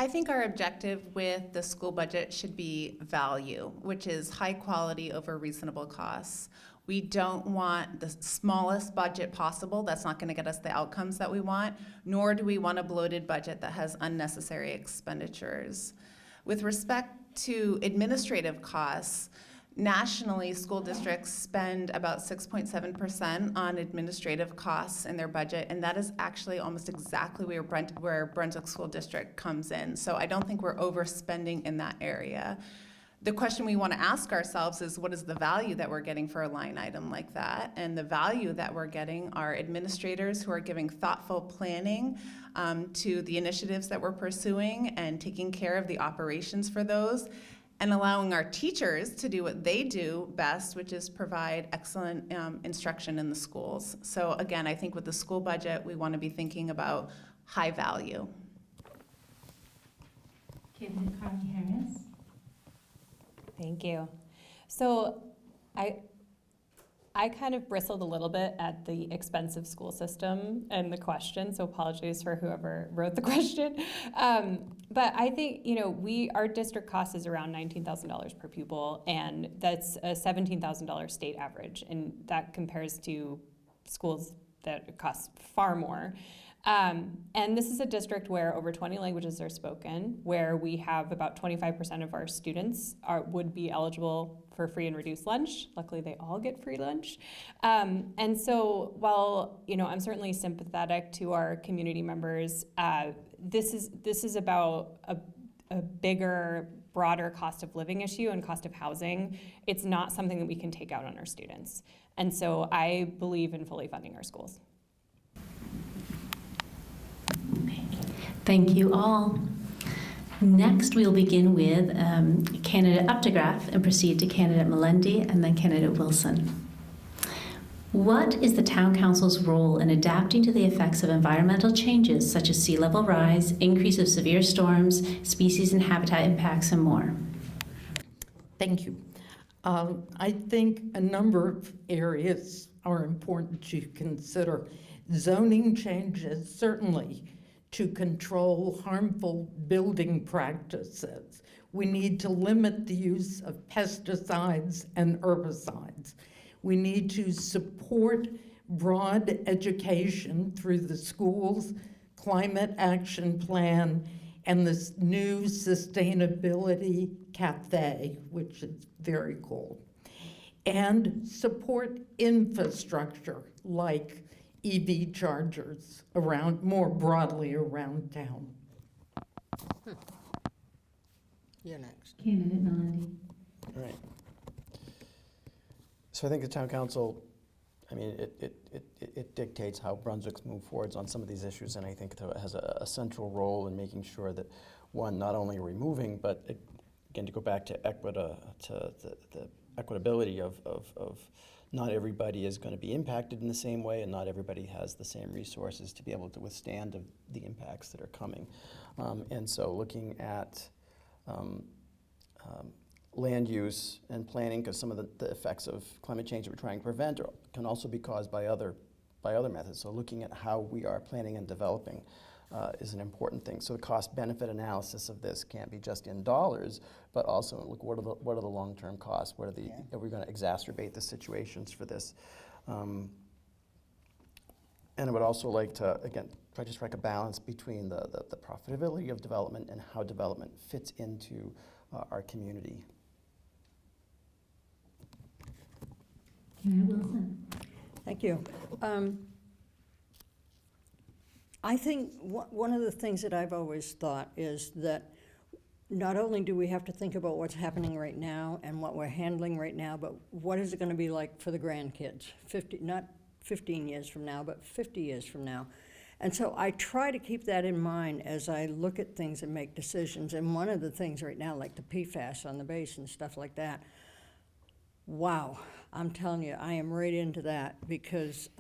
I think our objective with the school budget should be value, which is high quality over reasonable costs. We don't want the smallest budget possible. That's not going to get us the outcomes that we want, nor do we want a bloated budget that has unnecessary expenditures. With respect to administrative costs, nationally, school districts spend about 6.7% on administrative costs in their budget, and that is actually almost exactly where Brunswick School District comes in. So I don't think we're overspending in that area. The question we want to ask ourselves is, what is the value that we're getting for a line item like that? And the value that we're getting are administrators who are giving thoughtful planning to the initiatives that we're pursuing and taking care of the operations for those, and allowing our teachers to do what they do best, which is provide excellent instruction in the schools. So again, I think with the school budget, we want to be thinking about high value. Candidate Carly Harris. Thank you. So I kind of bristled a little bit at the expensive school system and the question, so apologies for whoever wrote the question. But I think, our district cost is around $19,000 per pupil, and that's a $17,000 state average, and that compares to schools that cost far more. And this is a district where over 20 languages are spoken, where we have about 25% of our students would be eligible for free and reduced lunch. Luckily, they all get free lunch. And so while, I'm certainly sympathetic to our community members, this is about a bigger, broader cost of living issue and cost of housing. It's not something that we can take out on our students. And so I believe in fully funding our schools. Thank you all. Next, we'll begin with candidate Updegraff and proceed to candidate Melendi and then candidate Wilson. What is the Town Council's role in adapting to the effects of environmental changes such as sea level rise, increase of severe storms, species and habitat impacts, and more? Thank you. I think a number of areas are important to consider. Zoning changes, certainly, to control harmful building practices. We need to limit the use of pesticides and herbicides. We need to support broad education through the schools, climate action plan, and this new sustainability cafe, which is very cool. And support infrastructure like EV chargers around, more broadly around town. You're next. Candidate Nalandi. All right. So I think the town council, I mean, it dictates how Brunswick's move forwards on some of these issues, and I think it has a central role in making sure that, one, not only are we moving, but again, to go back to the equitability of not everybody is going to be impacted in the same way, and not everybody has the same resources to be able to withstand the impacts that are coming. And so looking at land use and planning, because some of the effects of climate change that we're trying to prevent can also be caused by other methods. So looking at how we are planning and developing is an important thing. So the cost-benefit analysis of this can't be just in dollars, but also look, what are the long-term costs? Are we going to exacerbate the situations for this? And I would also like to, again, try to strike a balance between the profitability of development and how development fits into our community. Candidate Wilson. Thank you. I think one of the things that I've always thought is that not only do we have to think about what's happening right now and what we're handling right now, but what is it going to be like for the grandkids, not 15 years from now, but 50 years from now. And so I try to keep that in mind as I look at things and make decisions. And one of the things right now, like the PFAS on the base and stuff like that, wow, I'm telling you, I am right into that, because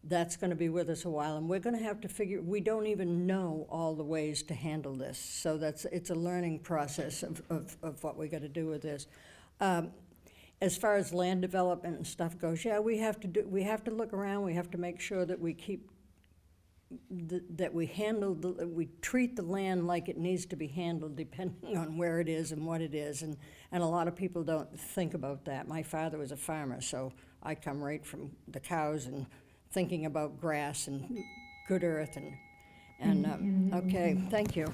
that's going to be with us a while, and we're going to have to figure, we don't even know all the ways to handle this. So it's a learning process of what we got to do with this. As far as land development and stuff goes, yeah, we have to look around, we have to make sure that we keep that we treat the land like it needs to be handled, depending on where it is and what it is, and a lot of people don't think about that. My father was a farmer, so I come right from the cows and thinking about grass and good earth and okay, thank you.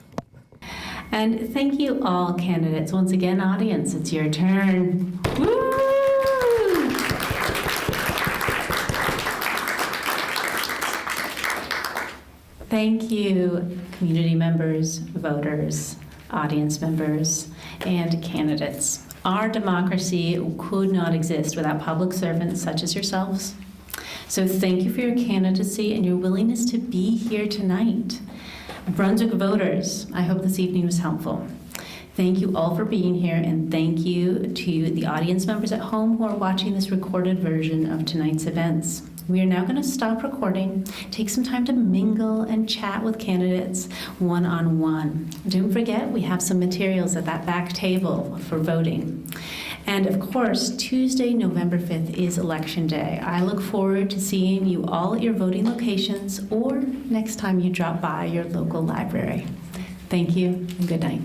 And thank you all candidates. Once again, audience, it's your turn. Woo! Thank you, community members, voters, audience members, and candidates. Our democracy could not exist without public servants such as yourselves. So thank you for your candidacy and your willingness to be here tonight. Brunswick voters, I hope this evening was helpful. Thank you all for being here, and thank you to the audience members at home who are watching this recorded version of tonight's events. We are now going to stop recording, take some time to mingle and chat with candidates one-on-one. Don't forget, we have some materials at that back table for voting. And of course, Tuesday, November 5th is Election Day. I look forward to seeing you all at your voting locations or next time you drop by your local library. Thank you and good night.